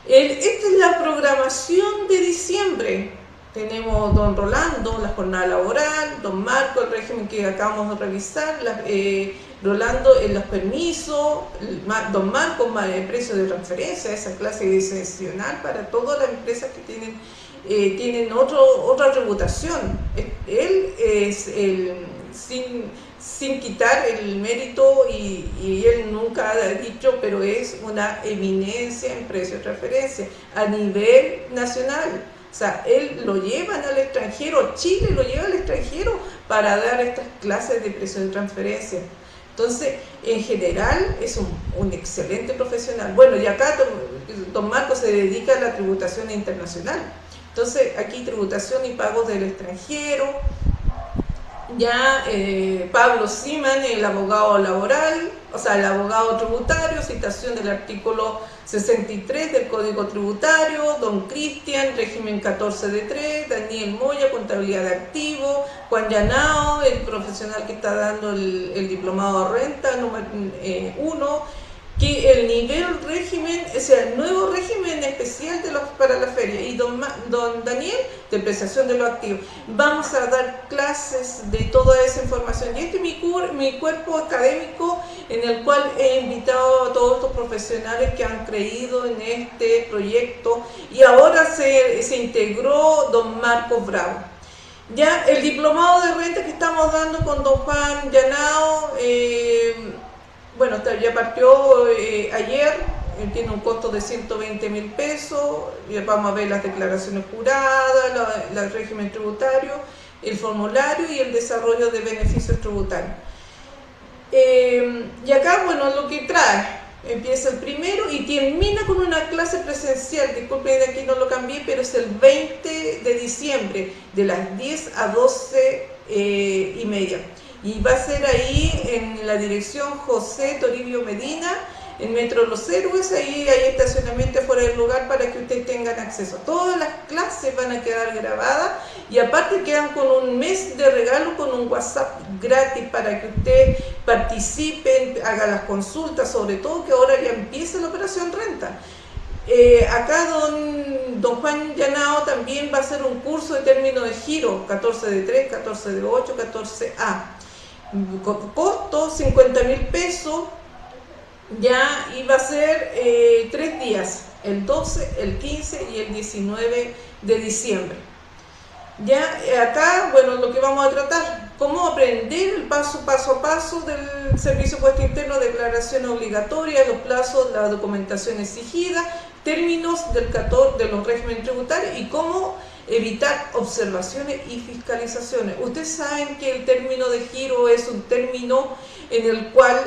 Esta es la programación de diciembre. Tenemos don Rolando, la jornada laboral, don Marco, el régimen que acabamos de revisar, Rolando en los permisos, don Marco, el precio de transferencia, esa clase excepcional para todas las empresas que tienen otra tributación. Él es sin quitar el mérito, y él nunca ha dicho, pero es una eminencia en precio de transferencia a nivel nacional. O sea, él lo llevan al extranjero, Chile lo lleva al extranjero para dar estas clases de precio de transferencia. Entonces, en general, es un excelente profesional. Bueno, y acá don Marco se dedica a la tributación internacional. Entonces, aquí tributación y pagos del extranjero. Ya Pablo Siman, el abogado laboral, o sea, el abogado tributario, citación del artículo 63 del Código Tributario, don Cristian, régimen 14 de 3, Daniel Moya, contabilidad de activos, Juan Llanao, el profesional que está dando el diplomado de renta número 1, que el nivel régimen, o sea, el nuevo régimen especial para la feria, y don Daniel, de prestación de los activos. Vamos a dar clases de toda esa información, y este es mi cuerpo académico, en el cual he invitado a todos estos profesionales que han creído en este proyecto, y ahora se integró don Marcos Bravo. Ya el diplomado de renta que estamos dando con don Juan Llanao, bueno, ya partió ayer, tiene un costo de 120.000 pesos, ya vamos a ver las declaraciones juradas, el régimen tributario, el formulario y el desarrollo de beneficios tributarios. Y acá, bueno, lo que trae, Empieza el primero y termina con una clase presencial. Disculpen, aquí no lo cambié, pero es el 20 de diciembre, de las 10 a 12 y media. Y va a ser ahí en la dirección José Toribio Medina, en Metro Los Héroes. Ahí hay estacionamiento fuera del lugar para que ustedes tengan acceso. Todas las clases van a quedar grabadas y aparte quedan con un mes de regalo con un WhatsApp gratis para que ustedes participen, hagan las consultas, sobre todo que ahora ya empieza la operación renta. Acá don Juan Llanao también va a hacer un curso de término de giro, 14 de 3, 14 de 8, 14A. Costo 50.000 pesos, ya iba a ser 3 días, el 12, el 15 y el 19 de diciembre. Ya acá, bueno, lo que vamos a tratar, cómo aprender el paso a paso del Servicio de Impuesto Interno, declaración obligatoria, los plazos, la documentación exigida, términos de los regímenes tributarios y cómo evitar observaciones y fiscalizaciones. Ustedes saben que el término de giro es un término en el cual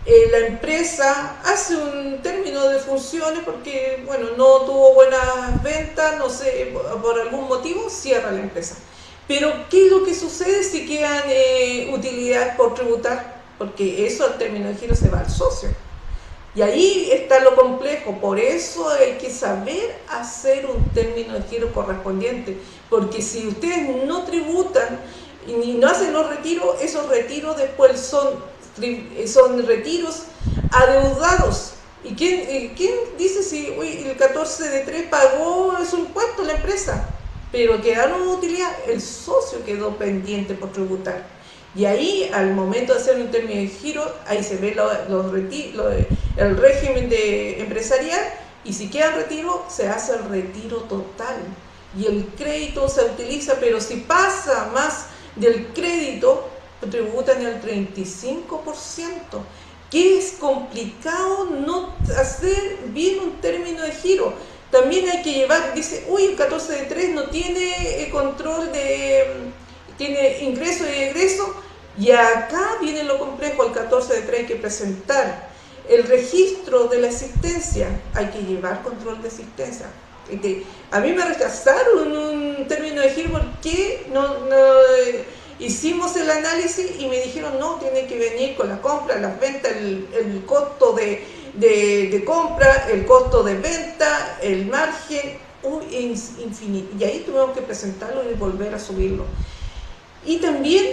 la empresa hace un término de funciones porque, bueno, no tuvo buenas ventas, no sé, por algún motivo, cierra la empresa. Pero, ¿qué es lo que sucede si quedan utilidades por tributar? Porque eso, al término de giro, se va al socio. Y ahí está lo complejo, por eso hay que saber hacer un término de giro correspondiente, porque si ustedes no tributan y no hacen los retiros, esos retiros después son retiros adeudados. ¿Y quién dice si el 14 de 3 pagó su impuesto la empresa? Pero quedaron utilidad, el socio quedó pendiente por tributar. Y ahí, al momento de hacer un término de giro, ahí se ve el régimen empresarial, y si queda retiro, se hace el retiro total. Y el crédito se utiliza, pero si pasa más del crédito, tributan el 35%, que es complicado no hacer bien un término de giro. También hay que llevar, dice, el 14 de 3 no tiene control tiene ingreso y egreso, y acá viene lo complejo. El 14 de 3 hay que presentar el registro de la existencia, hay que llevar control de existencia. A mí me rechazaron un término de giro porque no hicimos el análisis y me dijeron no, tiene que venir con la compra, las ventas, el costo de compra, el costo de venta, el margen, infinito. Y ahí tuvimos que presentarlo y volver a subirlo. Y también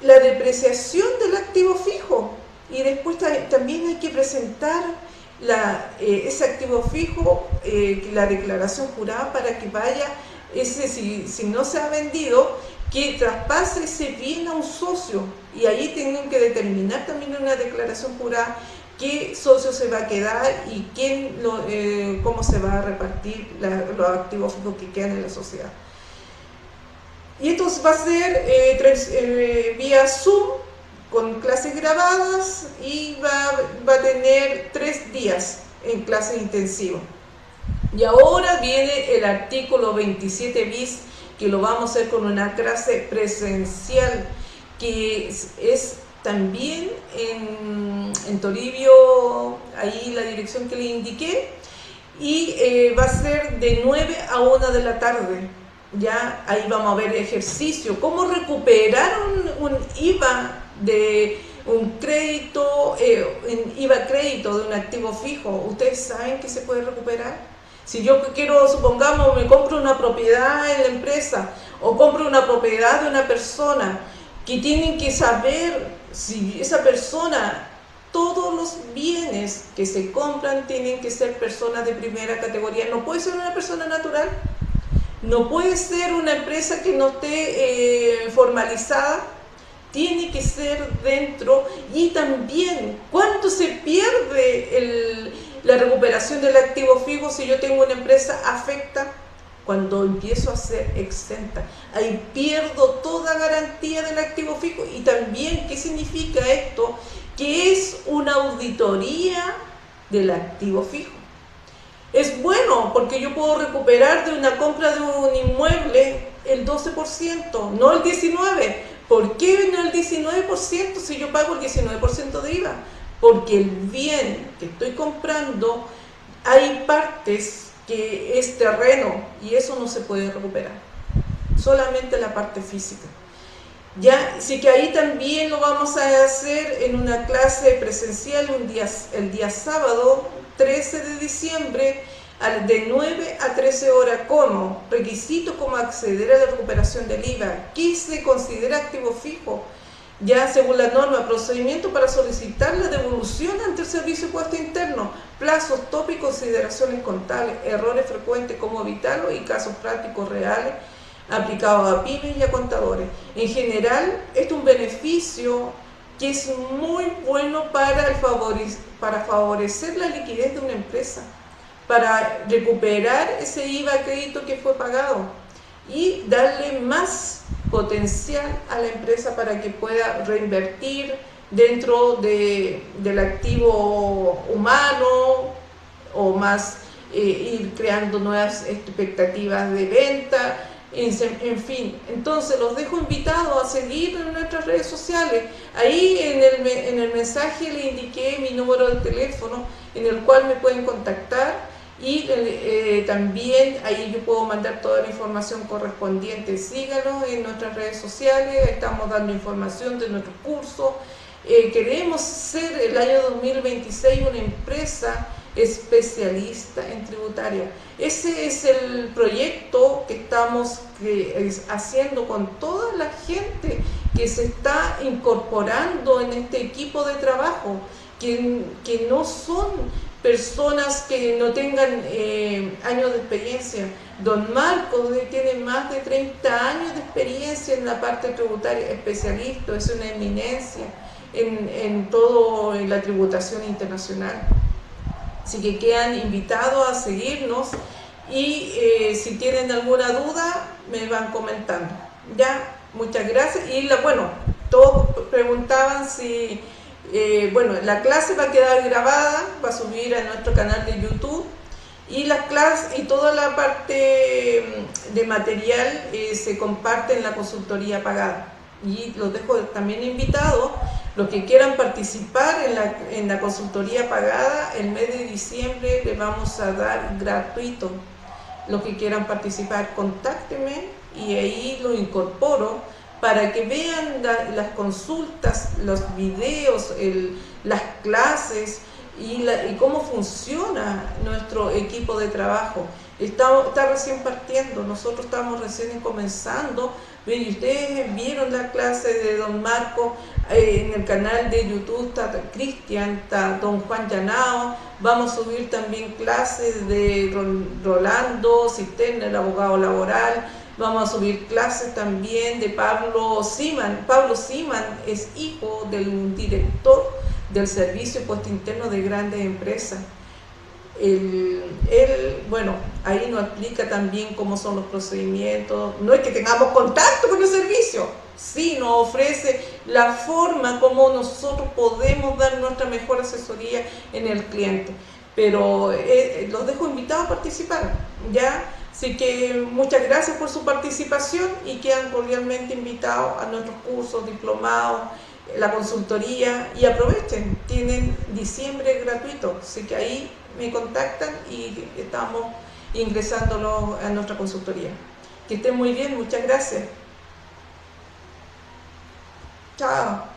la depreciación del activo fijo. Y después también hay que presentar ese activo fijo, la declaración jurada para que vaya, si no se ha vendido, que traspase ese bien a un socio, y ahí tienen que determinar también en una declaración jurada qué socio se va a quedar y cómo se va a repartir los activos fijos que quedan en la sociedad. Y esto va a ser vía Zoom, con clases grabadas, y va a tener 3 días en clases intensivas. Y ahora viene el artículo 27 bis, que lo vamos a hacer con una clase presencial, que es también en Toribio, ahí la dirección que le indiqué, y va a ser de 9 a 1 de la tarde. Ya ahí vamos a ver ejercicio, cómo recuperar un IVA de un crédito, IVA crédito de un activo fijo. ¿Ustedes saben que se puede recuperar? Si yo quiero, supongamos, me compro una propiedad en la empresa o compro una propiedad de una persona, que tienen que saber si esa persona, todos los bienes que se compran tienen que ser personas de primera categoría. No puede ser una persona natural, no puede ser una empresa que no esté formalizada, tiene que ser dentro. Y también, ¿cuánto se pierde la recuperación del activo fijo si yo tengo una empresa afecta? Cuando empiezo a ser exenta, ahí pierdo toda garantía del activo fijo. Y también, ¿qué significa esto? Que es una auditoría del activo fijo. Es bueno porque yo puedo recuperar de una compra de un inmueble el 12%, no el 19%. ¿Por qué no el 19% si yo pago el 19% de IVA? porque el bien que estoy comprando, hay partes que es terreno y eso no se puede recuperar, solamente la parte física. Ya, así que ahí también lo vamos a hacer en una clase presencial el día sábado 13 de diciembre de 9 a 13 horas como requisito como acceder a la recuperación del IVA, qué se considera activo fijo, ya según la norma, procedimiento para solicitar la devolución ante el Servicio de Impuesto Interno, plazos, tope y consideraciones contables, errores frecuentes, cómo evitarlos y casos prácticos reales aplicados a pymes y a contadores. En general, es un beneficio que es muy bueno para favorecer la liquidez de una empresa, para recuperar ese IVA crédito que fue pagado y darle más potencial a la empresa para que pueda reinvertir dentro del activo humano o más ir creando nuevas expectativas de venta, en fin. Entonces los dejo invitados a seguir en nuestras redes sociales. Ahí en el mensaje le indiqué mi número de teléfono en el cual me pueden contactar y también ahí yo puedo mandar toda la información correspondiente. Síganos en nuestras redes sociales, estamos dando información de nuestros cursos. Queremos ser el año 2026 una empresa especialista en tributaria. Ese es el proyecto que estamos haciendo con toda la gente que se está incorporando en este equipo de trabajo, que no son personas que no tengan años de experiencia. Don Marcos tiene más de 30 años de experiencia en la parte tributaria, especialista, es una eminencia en todo en la tributación internacional. Así que quedan invitados a seguirnos y si tienen alguna duda me van comentando. Ya, muchas gracias. Y bueno, todos preguntaban si, bueno, la clase va a quedar grabada, va a subir a nuestro canal de YouTube y las clases y toda la parte de material se comparte en la consultoría pagada. Y los dejo también invitados. Los que quieran participar en la consultoría pagada, el mes de diciembre le vamos a dar gratuito. Los que quieran participar, contáctenme y ahí lo incorporo para que vean las consultas, los videos, las clases y cómo funciona nuestro equipo de trabajo. Está recién partiendo, nosotros estamos recién comenzando. Y ustedes vieron la clase de don Marco en el canal de YouTube, está Cristian, está don Juan Llanao. Vamos a subir también clases de Rolando Cisterna, el abogado laboral. Vamos a subir clases también de Pablo Siman. Pablo Siman es hijo del director del Servicio de Impuesto Interno de grandes empresas. Bueno, ahí nos explica también cómo son los procedimientos. No es que tengamos contacto con el servicio, sí nos ofrece la forma como nosotros podemos dar nuestra mejor asesoría en el cliente. Pero los dejo invitados a participar, ¿ya? Así que muchas gracias por su participación y quedan cordialmente invitados a nuestros cursos, diplomados, la consultoría, y aprovechen, tienen diciembre gratuito, así que ahí me contactan y estamos ingresándolo a nuestra consultoría. Que estén muy bien, muchas gracias. Chao.